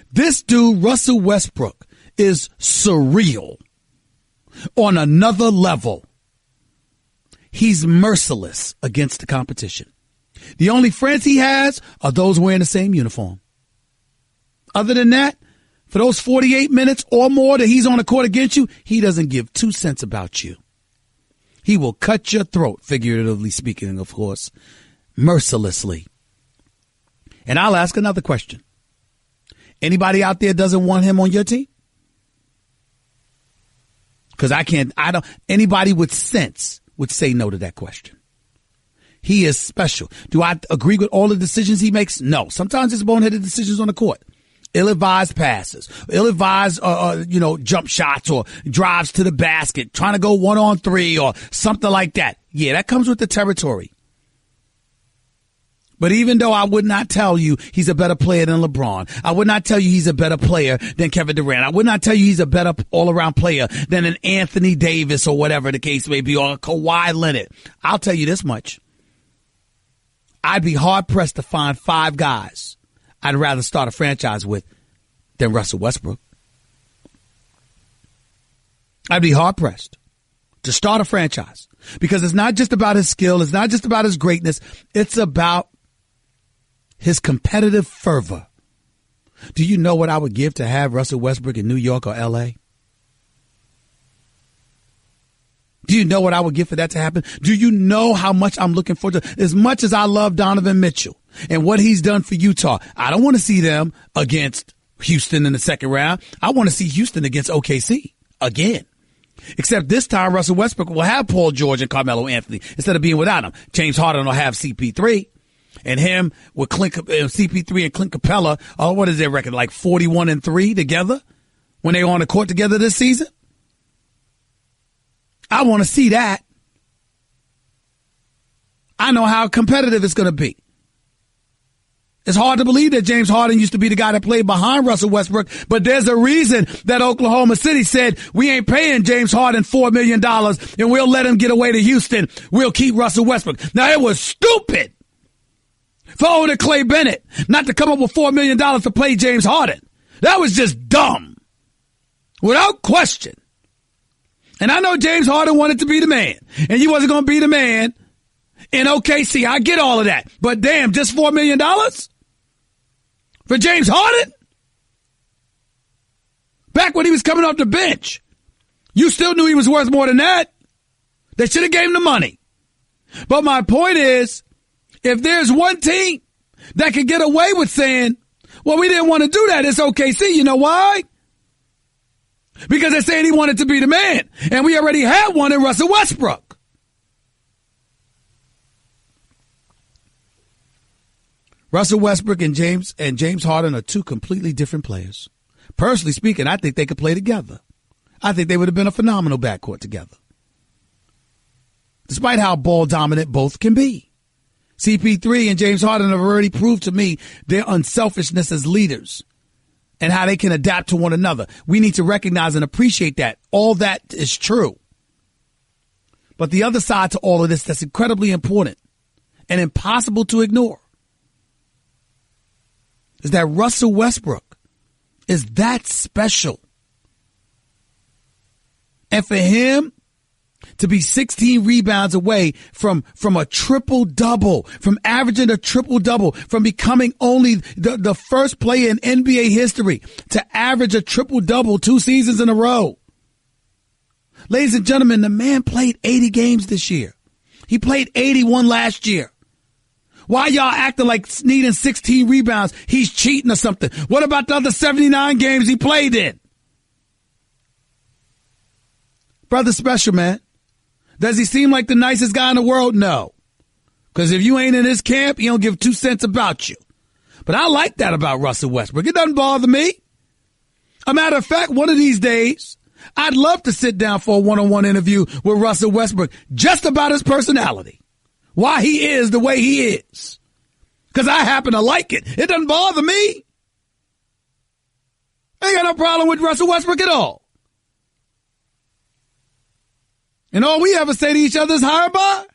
This dude, Russell Westbrook, is surreal on another level. He's merciless against the competition. The only friends he has are those wearing the same uniform. Other than that, for those 48 minutes or more that he's on the court against you, he doesn't give 2 cents about you. He will cut your throat, figuratively speaking, of course, mercilessly. And I'll ask another question. Anybody out there doesn't want him on your team? Because anybody with sense would say no to that question. He is special. Do I agree with all the decisions he makes? No. Sometimes it's boneheaded decisions on the court. Ill-advised passes, ill-advised, jump shots or drives to the basket, trying to go 1-on-3 or something like that. Yeah, that comes with the territory. But even though I would not tell you he's a better player than LeBron, I would not tell you he's a better player than Kevin Durant, I would not tell you he's a better all-around player than an Anthony Davis or whatever the case may be, or a Kawhi Leonard, I'll tell you this much. I'd be hard-pressed to find 5 guys I'd rather start a franchise with than Russell Westbrook. I'd be hard-pressed to start a franchise because it's not just about his skill. It's not just about his greatness. It's about his competitive fervor. Do you know what I would give to have Russell Westbrook in New York or L.A.? Do you know what I would give for that to happen? Do you know how much I'm looking forward to? As much as I love Donovan Mitchell and what he's done for Utah, I don't want to see them against Houston in the second round. I want to see Houston against OKC again. Except this time, Russell Westbrook will have Paul George and Carmelo Anthony instead of being without him. James Harden will have CP3. And him with CP3 and Clint Capella, what is their record, like 41-3 together when they were on the court together this season? I want to see that. I know how competitive it's going to be. It's hard to believe that James Harden used to be the guy that played behind Russell Westbrook, but there's a reason that Oklahoma City said, we ain't paying James Harden $4 million and we'll let him get away to Houston. We'll keep Russell Westbrook. Now, it was stupid for owner Clay Bennett not to come up with $4 million to play James Harden. That was just dumb. Without question. And I know James Harden wanted to be the man, and he wasn't going to be the man in OKC. I get all of that. But damn, just $4 million for James Harden? Back when he was coming off the bench, you still knew he was worth more than that. They should have gave him the money. But my point is, if there's one team that could get away with saying, well, we didn't want to do that, it's OKC. You know why? Because they're saying he wanted to be the man. And we already had one in Russell Westbrook. Russell Westbrook and James Harden are two completely different players. Personally speaking, I think they could play together. I think they would have been a phenomenal backcourt together. Despite how ball dominant both can be. CP3 and James Harden have already proved to me their unselfishness as leaders and how they can adapt to one another. We need to recognize and appreciate that. All that is true. But the other side to all of this that's incredibly important and impossible to ignore is that Russell Westbrook is that special. And for him to be 16 rebounds away from a triple-double, from averaging a triple-double, from becoming only the first player in NBA history to average a triple-double 2 seasons in a row. Ladies and gentlemen, the man played 80 games this year. He played 81 last year. Why y'all acting like needing 16 rebounds? He's cheating or something. What about the other 79 games he played in? Brother special, man. Does he seem like the nicest guy in the world? No. Because if you ain't in his camp, he don't give 2 cents about you. But I like that about Russell Westbrook. It doesn't bother me. A matter of fact, one of these days, I'd love to sit down for a one-on-one interview with Russell Westbrook just about his personality. Why he is the way he is. Because I happen to like it. It doesn't bother me. I ain't got no problem with Russell Westbrook at all. And all we ever say to each other is hi, bye.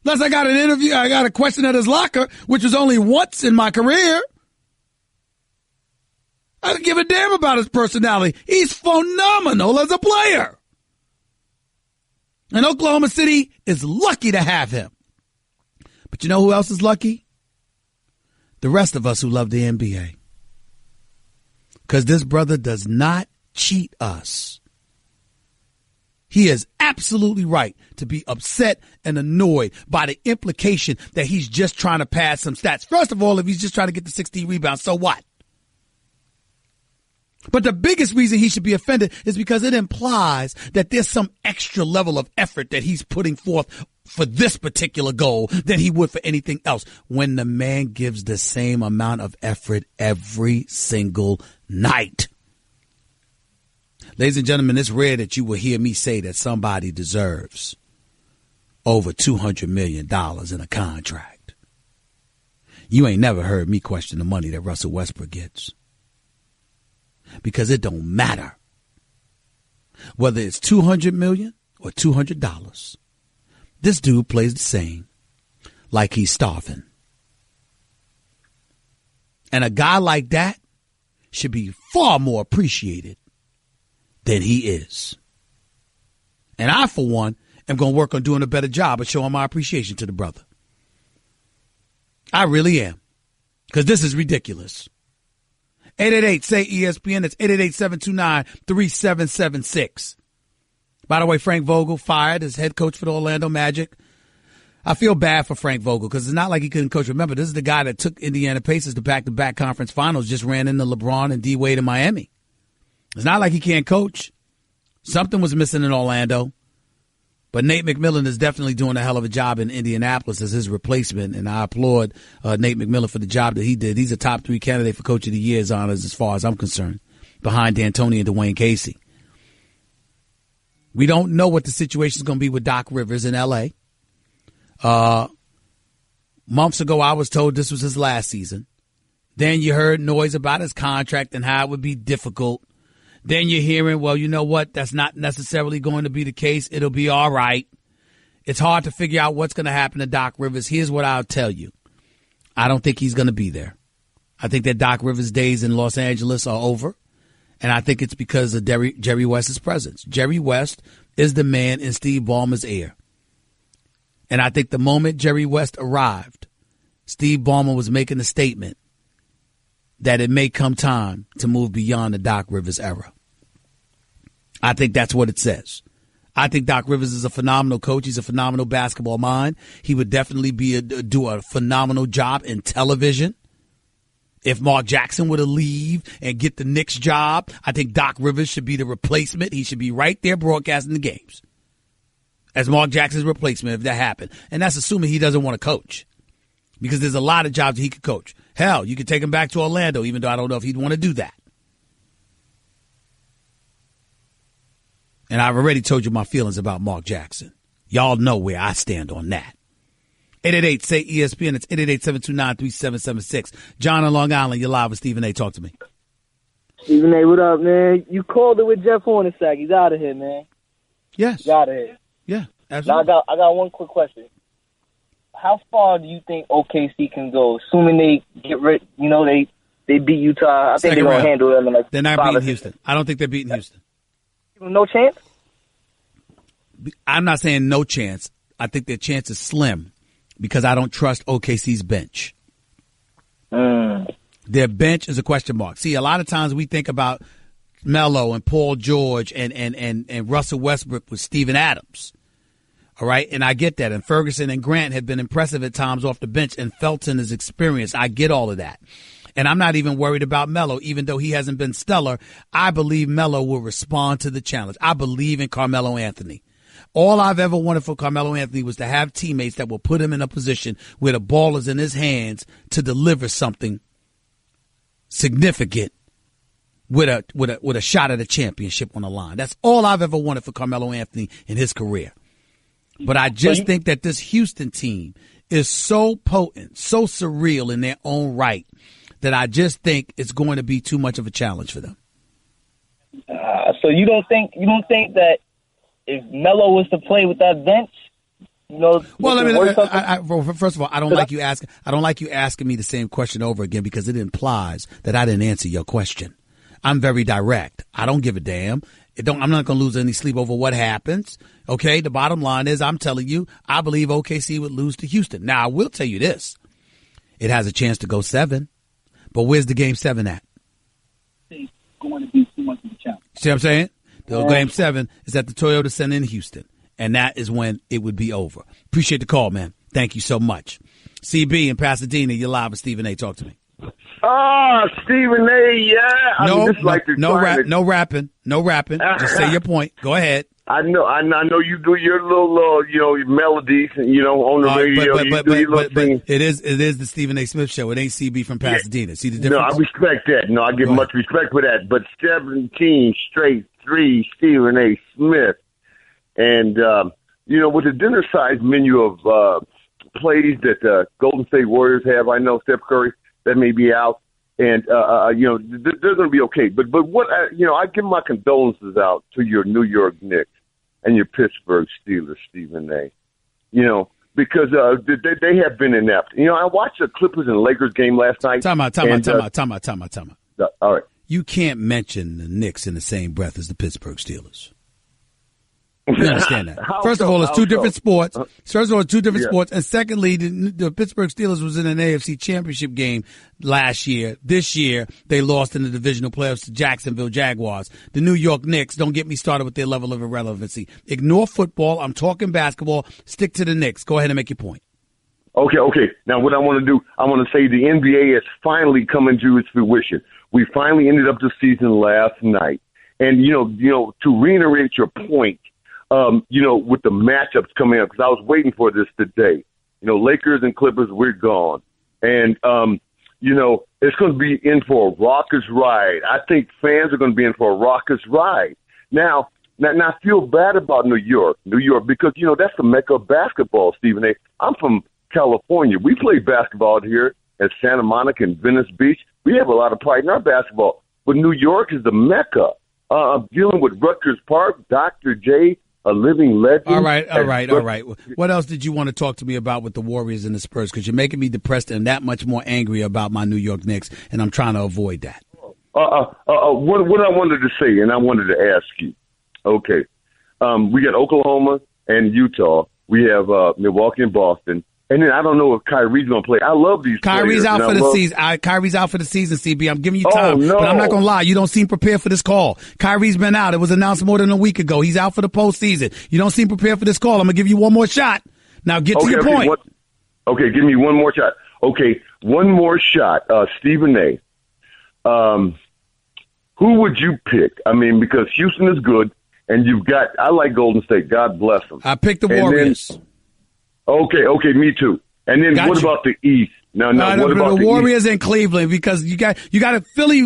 Unless I got an interview, I got a question at his locker, which was only once in my career. I don't give a damn about his personality. He's phenomenal as a player. And Oklahoma City is lucky to have him. But you know who else is lucky? The rest of us who love the NBA. Because this brother does not cheat us. He is absolutely right to be upset and annoyed by the implication that he's just trying to pad some stats. First of all, if he's just trying to get the 16 rebounds, so what? But the biggest reason he should be offended is because it implies that there's some extra level of effort that he's putting forth for this particular goal than he would for anything else, when the man gives the same amount of effort every single night. Ladies and gentlemen, it's rare that you will hear me say that somebody deserves over $200 million in a contract. You ain't never heard me question the money that Russell Westbrook gets. Because it don't matter whether it's $200 million or $200. This dude plays the same, like he's starving. And a guy like that should be far more appreciated than he is. And I, for one, am going to work on doing a better job of showing my appreciation to the brother. I really am. Because this is ridiculous. 888-SAY-ESPN. It's 888-729-3776. By the way, Frank Vogel fired as head coach for the Orlando Magic. I feel bad for Frank Vogel because it's not like he couldn't coach. Remember, this is the guy that took Indiana Pacers to back-to-back conference finals, just ran into LeBron and D-Wade in Miami. It's not like he can't coach. Something was missing in Orlando. But Nate McMillan is definitely doing a hell of a job in Indianapolis as his replacement, and I applaud Nate McMillan for the job that he did. He's a top 3 candidate for Coach of the Year's honors as far as I'm concerned, behind D'Antoni and Dwayne Casey. We don't know what the situation is going to be with Doc Rivers in L.A. Months ago, I was told this was his last season. Then you heard noise about his contract and how it would be difficult. Then you're hearing, well, you know what? That's not necessarily going to be the case. It'll be all right. It's hard to figure out what's going to happen to Doc Rivers. Here's what I'll tell you. I don't think he's going to be there. I think that Doc Rivers' days in Los Angeles are over. And I think it's because of Jerry West's presence. Jerry West is the man in Steve Ballmer's ear. And I think the moment Jerry West arrived, Steve Ballmer was making a statement that it may come time to move beyond the Doc Rivers era. I think that's what it says. I think Doc Rivers is a phenomenal coach. He's a phenomenal basketball mind. He would definitely do a phenomenal job in television. If Mark Jackson were to leave and get the Knicks job, I think Doc Rivers should be the replacement. He should be right there broadcasting the games as Mark Jackson's replacement if that happened. And that's assuming he doesn't want to coach, because there's a lot of jobs that he could coach. Hell, you could take him back to Orlando, even though I don't know if he'd want to do that. And I've already told you my feelings about Mark Jackson. Y'all know where I stand on that. 888-SAY-ESPN. It's 888-729-3776. John in Long Island, you're live with Stephen A. Talk to me. Stephen A., what up, man? You called it with Jeff Hornacek. He's out of here, man. Yes. He's out of here. Yeah, absolutely. Now, I got one quick question. How far do you think OKC can go, assuming they get rid? You know, they beat Utah. I think they're going to handle them in like They're not beating Houston. I don't think they're beating Houston. No chance? I'm not saying no chance. I think their chance is slim because I don't trust OKC's bench. Their bench is a question mark. See, a lot of times we think about Melo and Paul George and Russell Westbrook with Steven Adams. All right, and I get that. And Ferguson and Grant have been impressive at times off the bench, and Felton is experienced. I get all of that. And I'm not even worried about Melo, even though he hasn't been stellar. I believe Melo will respond to the challenge. I believe in Carmelo Anthony. All I've ever wanted for Carmelo Anthony was to have teammates that will put him in a position where the ball is in his hands to deliver something significant with a shot at a championship on the line. That's all I've ever wanted for Carmelo Anthony in his career. But I just think that this Houston team is so potent, so surreal in their own right, that I just think it's going to be too much of a challenge for them. So you don't think that if Melo was to play with that bench, you know? Well, first of all, I don't like you asking me the same question over again because it implies that I didn't answer your question. I'm very direct. I don't give a damn. I'm not going to lose any sleep over what happens. Okay, the bottom line is I'm telling you, I believe OKC would lose to Houston. Now, I will tell you this. It has a chance to go 7, but where's the game 7 at? It's going to be too much of a challenge. See what I'm saying? The game 7 is at the Toyota Center in Houston, and that is when it would be over. Appreciate the call, man. Thank you so much. CB in Pasadena, you're live with Stephen A. Talk to me. Stephen A., yeah. No rapping. Just say your point. Go ahead. I know you do your little, your melodies, on the radio. You do your little thing. It is the Stephen A. Smith show. It ain't CB from Pasadena. See the difference? No, I respect that. No, I give much respect for that. But 17 straight threes, Stephen A. Smith. And, with the dinner-sized menu of plays that Golden State Warriors have, I know Steph Curry, that may be out. And, they're going to be okay. But what, I give my condolences out to your New York Knicks and your Pittsburgh Steelers, Stephen A. Because they have been inept. I watched the Clippers and Lakers game last night. Time out. All right. You can't mention the Knicks in the same breath as the Pittsburgh Steelers. You understand that? First of all, it's two different sports. And secondly, the Pittsburgh Steelers was in an AFC championship game last year. This year, they lost in the divisional playoffs to Jacksonville Jaguars. The New York Knicks, don't get me started with their level of irrelevancy. Ignore football. I'm talking basketball. Stick to the Knicks. Go ahead and make your point. Okay. Now, what I want to do, I want to say the NBA is finally coming to its fruition. We finally ended up the season last night. And, to reiterate your point, with the matchups coming up, because I was waiting for this today. Lakers and Clippers, we're gone. And, it's going to be in for a raucous ride. I think fans are going to be in for a raucous ride. Now I feel bad about New York, because, that's the mecca of basketball, Stephen A. I'm from California. We play basketball here at Santa Monica and Venice Beach. We have a lot of pride in our basketball. But New York is the mecca. I'm dealing with Rutgers Park, Dr. J., a living legend. All right. What else did you want to talk to me about with the Warriors and the Spurs? Because you're making me depressed and that much more angry about my New York Knicks, and I'm trying to avoid that. What I wanted to say, and I wanted to ask you, okay, we got Oklahoma and Utah. We have Milwaukee and Boston. And then I don't know if Kyrie's going to play. I love these Kyrie's players. Out for the season. Kyrie's out for the season, CB. I'm giving you time. But I'm not going to lie. You don't seem prepared for this call. Kyrie's been out. It was announced more than a week ago. He's out for the postseason. You don't seem prepared for this call. I'm going to give you one more shot. Now get to your point. Give me one more shot. Okay, one more shot. Stephen A. Who would you pick? I mean, because Houston is good, and I like Golden State. God bless them. I picked the Warriors. Okay, me too. And then what about the East? No, what about the Warriors in Cleveland? Because you got Philly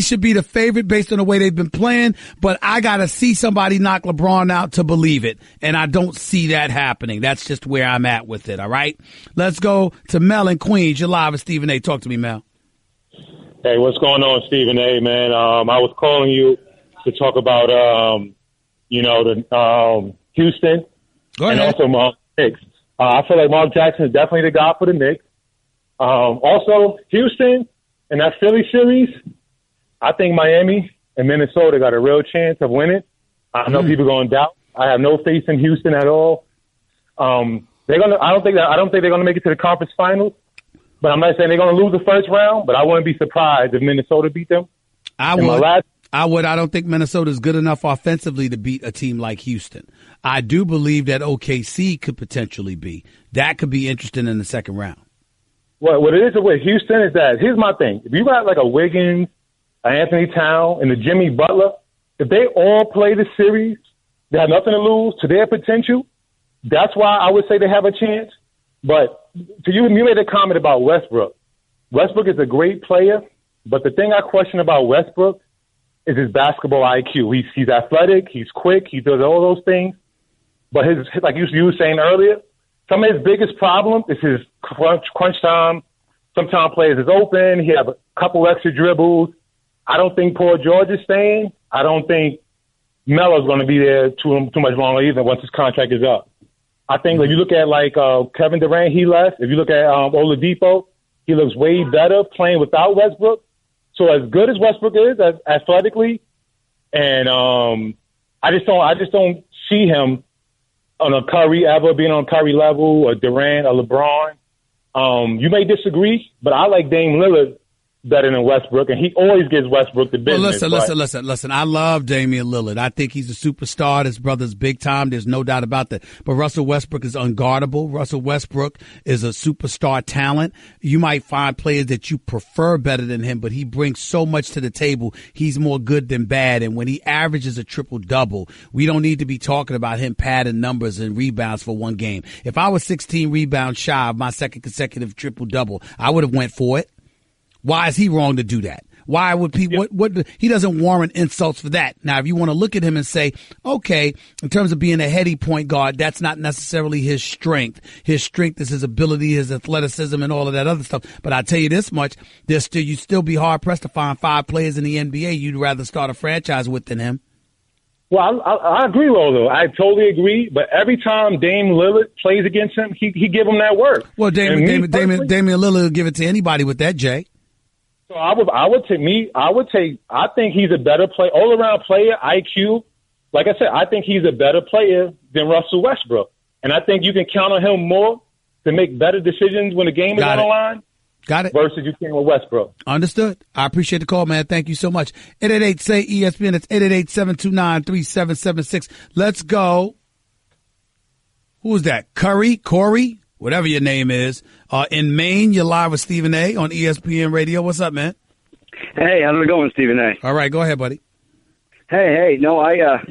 should be the favorite based on the way they've been playing, but I got to see somebody knock LeBron out to believe it, and I don't see that happening. That's just where I'm at with it, all right? Let's go to Mel in Queens. You're live with Stephen A. Talk to me, Mel. Hey, what's going on, Stephen A, man? I was calling you to talk about, Houston and also Knicks. I feel like Mark Jackson is definitely the guy for the Knicks. Also, Houston in that Philly series, I think Miami and Minnesota got a real chance of winning. I know people are going to doubt. I have no faith in Houston at all. I don't think they're going to make it to the conference finals. But I'm not saying they're going to lose the first round, but I wouldn't be surprised if Minnesota beat them. I would. I don't think Minnesota's good enough offensively to beat a team like Houston. I do believe that OKC could potentially be. That could be interesting in the second round. Well, what it is with Houston is that, here's my thing. If you got like a Wiggins, an Anthony Town, and a Jimmy Butler, if they all play the series, they have nothing to lose to their potential. That's why I would say they have a chance. But to you made a comment about Westbrook. Westbrook is a great player, but the thing I question about Westbrook is his basketball IQ. He's athletic, he's quick, he does all those things. But like you were saying earlier, some of his biggest problems is his crunch time. Sometimes players is open. He have a couple extra dribbles. I don't think Paul George is staying. I don't think Melo's going to be there too much longer either once his contract is up. I think if you look at Kevin Durant, he left. If you look at Oladipo, he looks way better playing without Westbrook. So as good as Westbrook is athletically, and I just don't see him on a Curry ever being on Curry level or Durant or LeBron. You may disagree, but I like Dame Lillard better than Westbrook, and he always gives Westbrook the business. Well, listen. I love Damian Lillard. I think he's a superstar. His brother's big time. There's no doubt about that. But Russell Westbrook is unguardable. Russell Westbrook is a superstar talent. You might find players that you prefer better than him, but he brings so much to the table. He's more good than bad. And when he averages a triple-double, we don't need to be talking about him padding numbers and rebounds for one game. If I was 16 rebounds shy of my second consecutive triple-double, I would have went for it. Why is he wrong to do that? Why would people, he doesn't warrant insults for that. Now, if you want to look at him and say, okay, in terms of being a heady point guard, that's not necessarily his strength. His strength is his ability, his athleticism, and all of that other stuff. But I tell you this much, you'd still be hard pressed to find 5 players in the NBA you'd rather start a franchise with than him. Well, I agree, Rolo. I totally agree. But every time Dame Lillard plays against him, he give him that work. Well, Damian Lillard will give it to anybody with that, Jay. So I think he's a better player, all around player, IQ. Like I said, I think he's a better player than Russell Westbrook. And I think you can count on him more to make better decisions when the game is on the line. Got it. Versus you can with Westbrook. Understood. I appreciate the call, man. Thank you so much. 888-SAY-ESPN. It's 888-729-3776. Let's go. Who's that? Corey? Whatever your name is. In Maine, you're live with Stephen A. on ESPN Radio. What's up, man? Hey, how's it going, Stephen A? All right, go ahead, buddy. Hey, no,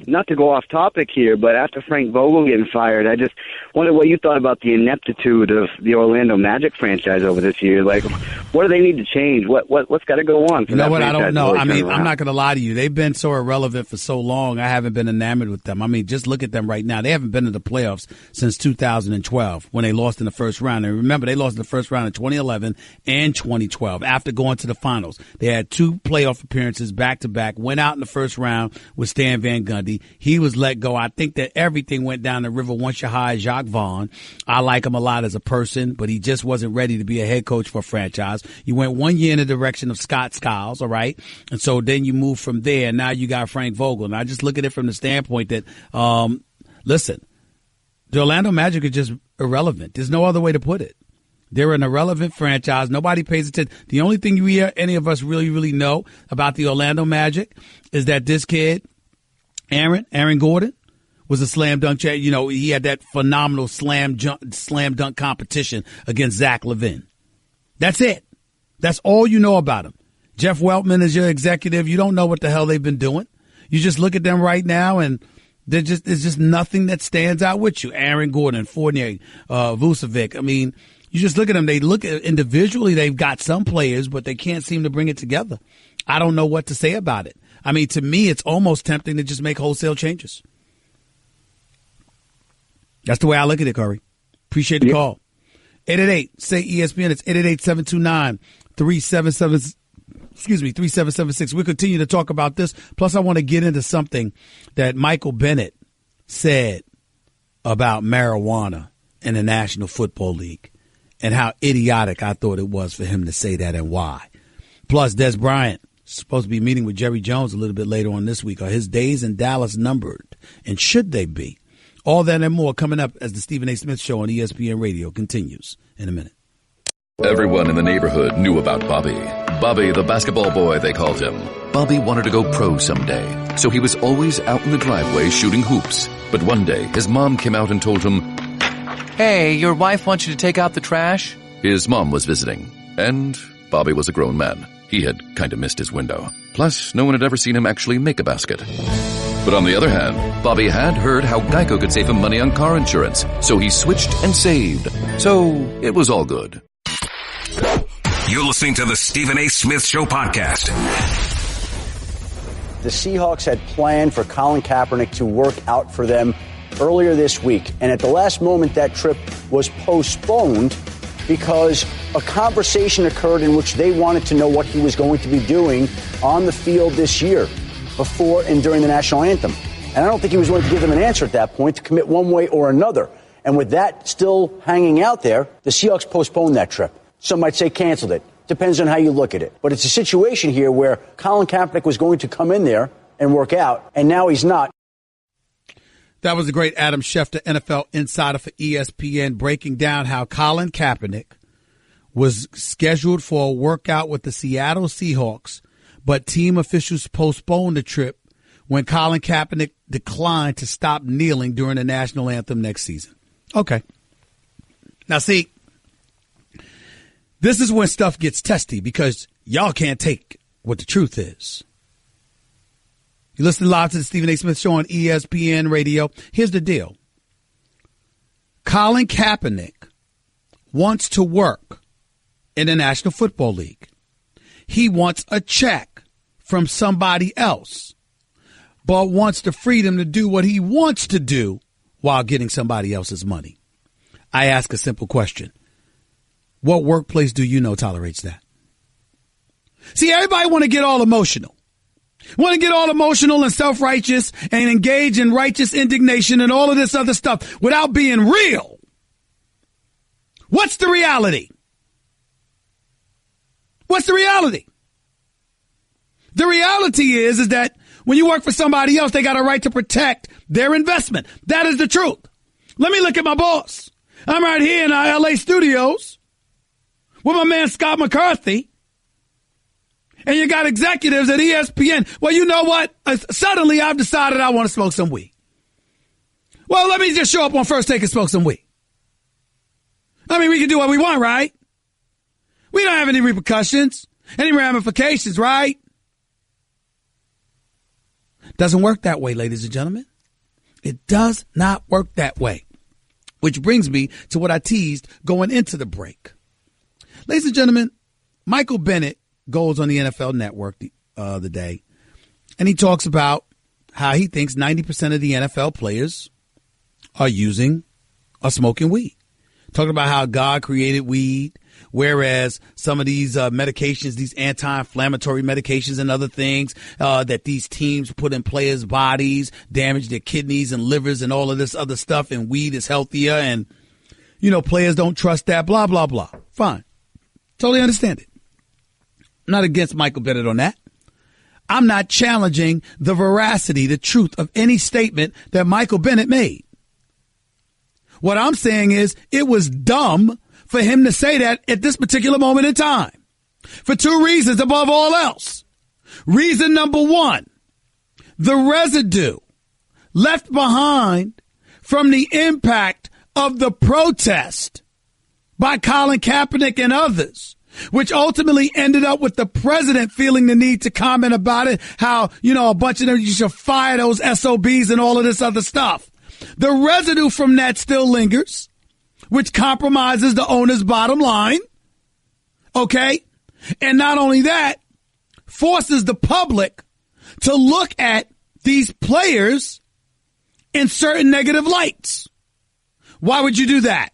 not to go off topic here, but after Frank Vogel getting fired, I just wondered what you thought about the ineptitude of the Orlando Magic franchise over this year. Like, what do they need to change? What's got to go on? You know what? I don't know. I mean, I'm not going to lie to you. They've been so irrelevant for so long. I haven't been enamored with them. I mean, just look at them right now. They haven't been in the playoffs since 2012 when they lost in the first round. And remember, they lost in the first round in 2011 and 2012 after going to the finals. They had 2 playoff appearances back-to-back, went out in the first round with Stan Van Gundy. He was let go. I think that everything went down the river once you hired Jacques Vaughn. I like him a lot as a person, but he just wasn't ready to be a head coach for a franchise. You went 1 year in the direction of Scott Skiles, all right? And so then you move from there, and now you got Frank Vogel. And I just look at it from the standpoint that, listen, the Orlando Magic are just irrelevant. There's no other way to put it. They're an irrelevant franchise. Nobody pays attention. The only thing you hear any of us really know about the Orlando Magic is that this kid, Aaron Gordon, was a slam dunk. You know, he had that phenomenal slam dunk competition against Zach LaVine. That's it. That's all you know about him. Jeff Weltman is your executive. You don't know what the hell they've been doing. You just look at them right now and there's just nothing that stands out with you. Aaron Gordon, Fournier, Vucevic. I mean, you just look at them. They look at individually. They've got some players, but they can't seem to bring it together. I don't know what to say about it. I mean, to me, it's almost tempting to just make wholesale changes. That's the way I look at it, Corey. Appreciate the call. 888-SAY-ESPN. It's 3776. We'll continue to talk about this. Plus, I want to get into something that Michael Bennett said about marijuana in the National Football League and how idiotic I thought it was for him to say that and why. Plus, Des Bryant is supposed to be meeting with Jerry Jones a little bit later on this week. Are his days in Dallas numbered? And should they be? All that and more coming up as the Stephen A. Smith Show on ESPN Radio continues in a minute. Everyone in the neighborhood knew about Bobby. Bobby, the basketball boy, they called him. Bobby wanted to go pro someday, so he was always out in the driveway shooting hoops. But one day, his mom came out and told him, "Hey, your wife wants you to take out the trash?" His mom was visiting, and Bobby was a grown man. He had kind of missed his window. Plus, no one had ever seen him actually make a basket. But on the other hand, Bobby had heard how Geico could save him money on car insurance, so he switched and saved. So it was all good. You're listening to the Stephen A. Smith Show podcast. The Seahawks had planned for Colin Kaepernick to work out for them earlier this week. And at the last moment, that trip was postponed because a conversation occurred in which they wanted to know what he was going to be doing on the field this year, before and during the national anthem. And I don't think he was willing to give them an answer at that point to commit one way or another. And with that still hanging out there, the Seahawks postponed that trip. Some might say canceled it. Depends on how you look at it. But it's a situation here where Colin Kaepernick was going to come in there and work out, and now he's not. That was the great Adam Schefter, NFL insider for ESPN, breaking down how Colin Kaepernick was scheduled for a workout with the Seattle Seahawks, but team officials postponed the trip when Colin Kaepernick declined to stop kneeling during the national anthem next season. Okay. Now, see, this is when stuff gets testy because y'all can't take what the truth is. You listen live to the Stephen A. Smith Show on ESPN Radio. Here's the deal. Colin Kaepernick wants to work in the National Football League. He wants a check from somebody else, but wants the freedom to do what he wants to do while getting somebody else's money. I ask a simple question. What workplace do you know tolerates that? See, everybody want to get all emotional. Want to get all emotional and self-righteous and engage in righteous indignation and all of this other stuff without being real. What's the reality? What's the reality? The reality is that when you work for somebody else, they got a right to protect their investment. That is the truth. Let me look at my boss. I'm right here in our LA studios with my man Scott McCarthy. And you got executives at ESPN. Well, you know what? Suddenly I've decided I want to smoke some weed. Well, let me just show up on First Take and smoke some weed. I mean, we can do what we want, right? We don't have any repercussions, any ramifications, right? Doesn't work that way, ladies and gentlemen. It does not work that way. Which brings me to what I teased going into the break. Ladies and gentlemen, Michael Bennett goes on the NFL Network the other day, and he talks about how he thinks 90% of the NFL players are smoking weed. Talking about how God created weed, whereas some of these medications, these anti-inflammatory medications and other things that these teams put in players' bodies, damage their kidneys and livers and all of this other stuff, and weed is healthier, and, you know, players don't trust that, blah, blah, blah. Fine. Totally understand it. I'm not against Michael Bennett on that. I'm not challenging the veracity, the truth of any statement that Michael Bennett made. What I'm saying is it was dumb for him to say that at this particular moment in time for two reasons above all else. Reason number one, the residue left behind from the impact of the protest by Colin Kaepernick and others, which ultimately ended up with the president feeling the need to comment about it, how, you know, a bunch of them, you should fire those SOBs and all of this other stuff. The residue from that still lingers, which compromises the owner's bottom line. Okay. And not only that, forces the public to look at these players in certain negative lights. Why would you do that?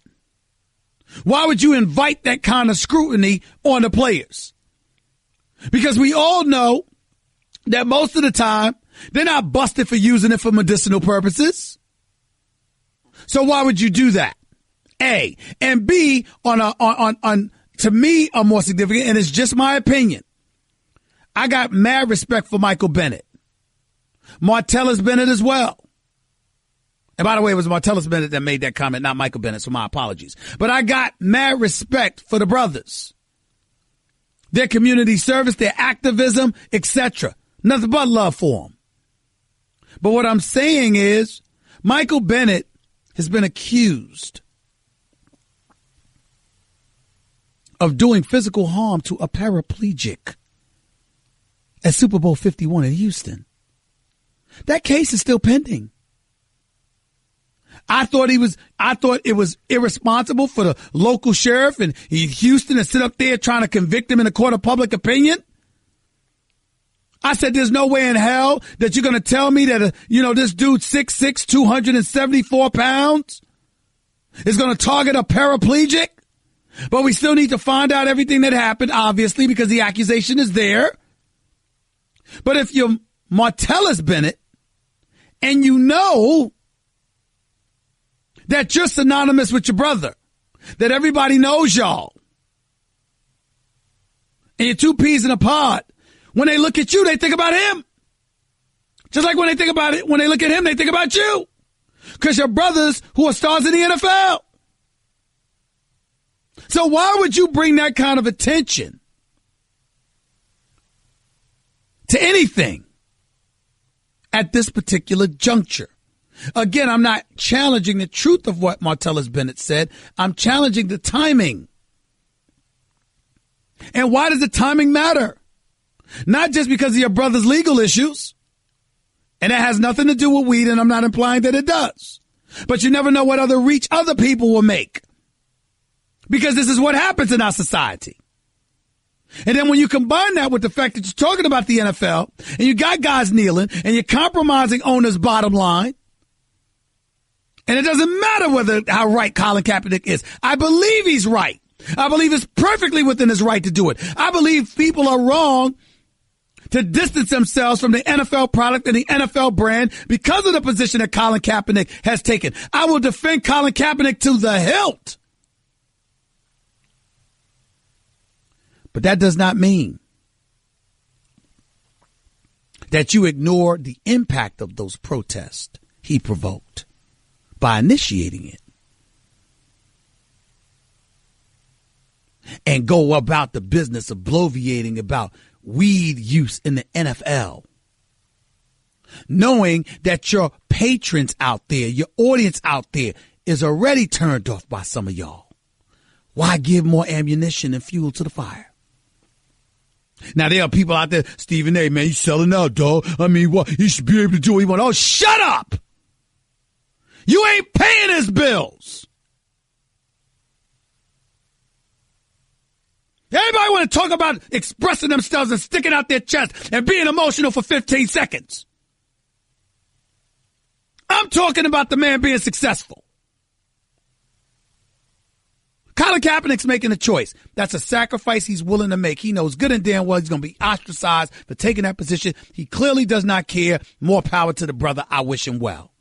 Why would you invite that kind of scrutiny on the players? Because we all know that most of the time, they're not busted for using it for medicinal purposes. So why would you do that? A. And B, to me, are more significant, and it's just my opinion. I got mad respect for Michael Bennett. Martellus Bennett as well. And by the way, it was Martellus Bennett that made that comment, not Michael Bennett, so my apologies. But I got mad respect for the brothers. Their community service, their activism, etc. Nothing but love for them. But what I'm saying is, Michael Bennett has been accused of doing physical harm to a paraplegic at Super Bowl 51 in Houston. That case is still pending. I thought it was irresponsible for the local sheriff in Houston to sit up there trying to convict him in a court of public opinion. I said, there's no way in hell that you're going to tell me that, this dude 6'6", 274 pounds is going to target a paraplegic. But we still need to find out everything that happened, obviously, because the accusation is there. But if you're Martellus Bennett and you know that you're synonymous with your brother, that everybody knows y'all, and you're two peas in a pod, when they look at you, they think about him. Just like when they look at him, they think about you. Because you're brothers who are stars in the NFL. So why would you bring that kind of attention to anything at this particular juncture? Again, I'm not challenging the truth of what Martellus Bennett said. I'm challenging the timing. And why does the timing matter? Not just because of your brother's legal issues. And that has nothing to do with weed, and I'm not implying that it does. But you never know what other reach other people will make. Because this is what happens in our society. And then when you combine that with the fact that you're talking about the NFL, and you got guys kneeling, and you're compromising owners' bottom line, and it doesn't matter how right Colin Kaepernick is. I believe he's right. I believe it's perfectly within his right to do it. I believe people are wrong to distance themselves from the NFL product and the NFL brand because of the position that Colin Kaepernick has taken. I will defend Colin Kaepernick to the hilt. But that does not mean that you ignore the impact of those protests he provoked by initiating it. And go about the business of bloviating about weed use in the NFL. Knowing that your patrons out there, your audience out there is already turned off by some of y'all. Why give more ammunition and fuel to the fire? Now, there are people out there, Stephen A., man, he's selling out, dog. I mean, what? He should be able to do what he wants. Oh, shut up! You ain't paying his bills. Everybody want to talk about expressing themselves and sticking out their chest and being emotional for 15 seconds. I'm talking about the man being successful. Colin Kaepernick's making a choice. That's a sacrifice he's willing to make. He knows good and damn well he's going to be ostracized for taking that position. He clearly does not care. More power to the brother. I wish him well.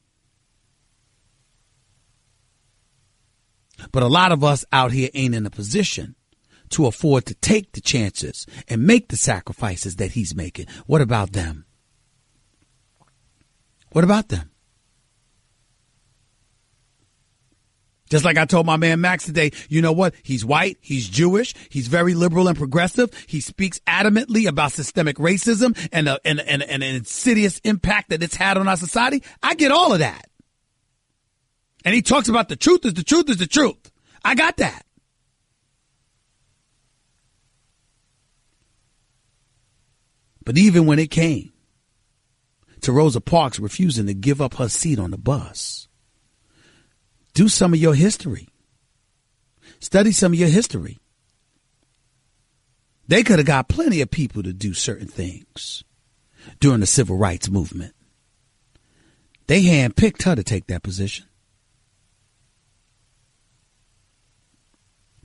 But a lot of us out here ain't in a position to afford to take the chances and make the sacrifices that he's making. What about them? What about them? Just like I told my man Max today, you know what? He's white. He's Jewish. He's very liberal and progressive. He speaks adamantly about systemic racism and an insidious impact that it's had on our society. I get all of that. And he talks about the truth is the truth is the truth. I got that. But even when it came to Rosa Parks refusing to give up her seat on the bus, do some of your history. Study some of your history. They could have got plenty of people to do certain things during the civil rights movement. They handpicked her to take that position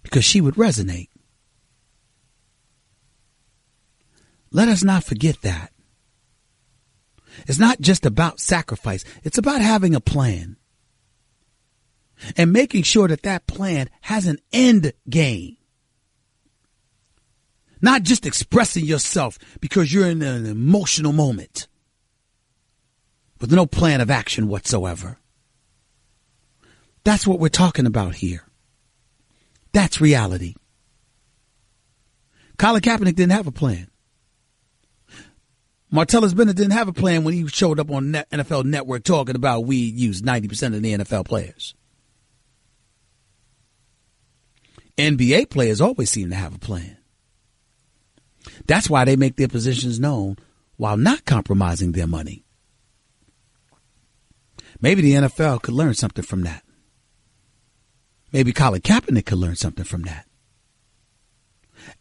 because she would resonate. Let us not forget that. It's not just about sacrifice. It's about having a plan and making sure that that plan has an end game. Not just expressing yourself because you're in an emotional moment with no plan of action whatsoever. That's what we're talking about here. That's reality. Colin Kaepernick didn't have a plan. Martellus Bennett didn't have a plan when he showed up on NFL Network talking about we use 90% of the NFL players. NBA players always seem to have a plan. That's why they make their positions known while not compromising their money. Maybe the NFL could learn something from that. Maybe Colin Kaepernick could learn something from that.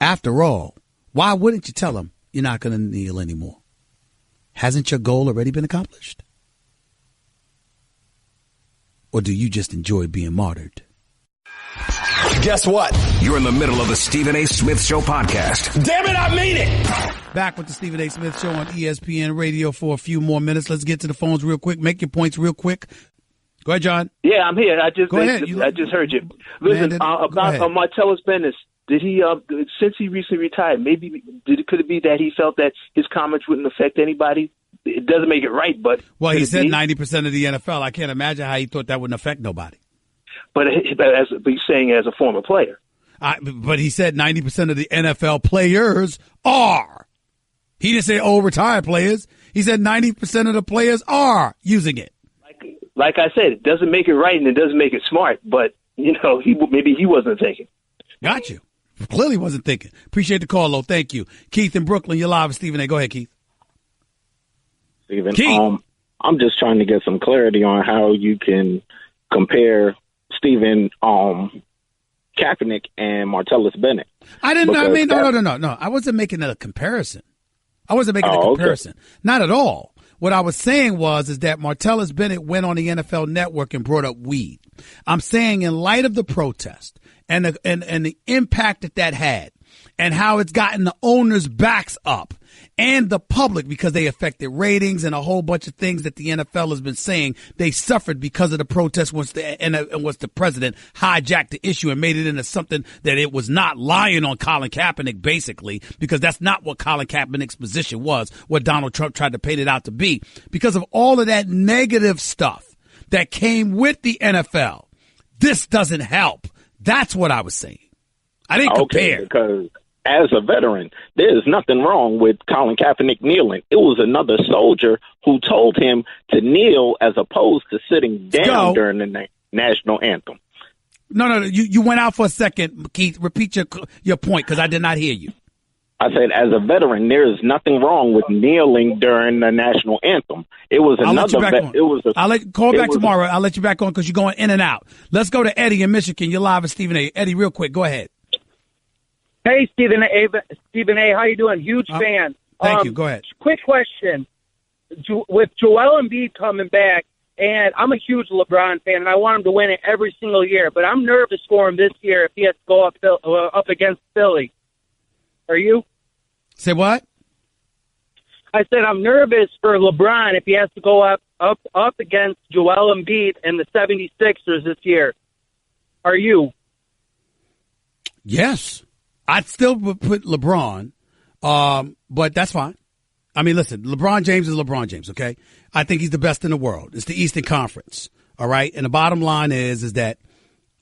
After all, why wouldn't you tell him you're not going to kneel anymore? Hasn't your goal already been accomplished? Or do you just enjoy being martyred? Guess what? You're in the middle of the Stephen A. Smith Show podcast. Damn it, I mean it! Back with the Stephen A. Smith Show on ESPN Radio for a few more minutes. Let's get to the phones real quick. Make your points real quick. Go ahead, John. Yeah, I'm here. I just heard you. Listen, about Martellus Bennett. Did he, since he recently retired, could it be that he felt that his comments wouldn't affect anybody? It doesn't make it right, but. Well, he said 90% of the NFL. I can't imagine how he thought that wouldn't affect nobody. But he's saying as a former player. But he said 90% of the NFL players are. He didn't say retired players. He said 90% of the players are using it. Like I said, it doesn't make it right and it doesn't make it smart, but, maybe he wasn't thinking. Got you. Clearly wasn't thinking. Appreciate the call, though. Thank you. Keith in Brooklyn, you're live with Stephen A. Go ahead, Keith. Stephen, I'm just trying to get some clarity on how you can compare Stephen Kaepernick and Martellus Bennett. No. I wasn't making a comparison. Okay. Not at all. What I was saying is that Martellus Bennett went on the NFL Network and brought up weed. I'm saying in light of the protest and the impact that had and how it's gotten the owners' backs up and the public because they affected ratings and a whole bunch of things that the NFL has been saying they suffered because of the protest once the president hijacked the issue and made it into something that it was not lying on Colin Kaepernick, basically, because that's not what Colin Kaepernick's position was, what Donald Trump tried to paint it out to be. Because of all of that negative stuff that came with the NFL, this doesn't help. That's what I was saying. I didn't compare. Because as a veteran, there's nothing wrong with Colin Kaepernick kneeling. It was another soldier who told him to kneel as opposed to sitting down during the national anthem. No. You went out for a second, Keith. Repeat your point because I did not hear you. I said, as a veteran, there is nothing wrong with kneeling during the national anthem. It was call back tomorrow. I'll let you back on because you're going in and out. Let's go to Eddie in Michigan. You're live with Stephen A. Eddie, real quick. Go ahead. Hey, Stephen A. How you doing? Huge fan. Thank you. Go ahead. Quick question. With Joel Embiid coming back, and I'm a huge LeBron fan, and I want him to win it every single year, but I'm nervous for him this year if he has to go up against Philly. Are you? Say what? I said I'm nervous for LeBron if he has to go up against Joel Embiid and the 76ers this year. Are you? Yes. I'd still put LeBron, but that's fine. I mean, listen, LeBron James is LeBron James, okay? I think he's the best in the world. It's the Eastern Conference, all right? And the bottom line is that,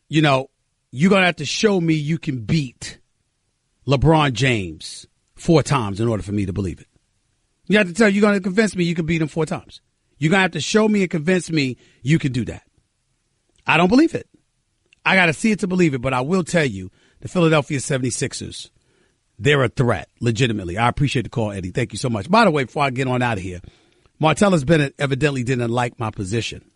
you're going to have to show me you can beat LeBron James 4 times in order for me to believe it. You have to you're going to convince me you can beat him 4 times. You're going to have to show me and convince me you can do that. I don't believe it. I got to see it to believe it, but I will tell you, the Philadelphia 76ers, they're a threat, legitimately. I appreciate the call, Eddie. Thank you so much. By the way, before I get on out of here, Martellus Bennett evidently didn't like my position.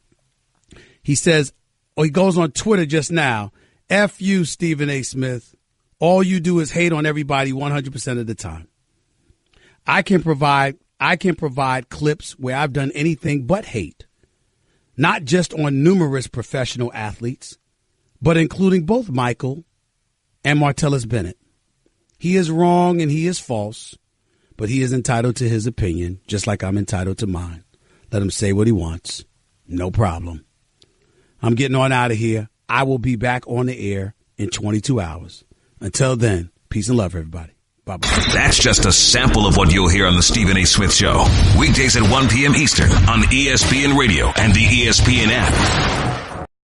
He says, he goes on Twitter just now, F you, Stephen A. Smith. All you do is hate on everybody 100% of the time. I can provide clips where I've done anything but hate, not just on numerous professional athletes, but including both Michael and Martellus Bennett. He is wrong and he is false, But he is entitled to his opinion, just like I'm entitled to mine. Let him say what he wants. No problem. I'm getting on out of here. I will be back on the air in 22 hours. Until then, peace and love, everybody. Bye-bye. That's just a sample of what you'll hear on the Stephen A. Smith Show. Weekdays at 1 p.m. Eastern on ESPN Radio and the ESPN app.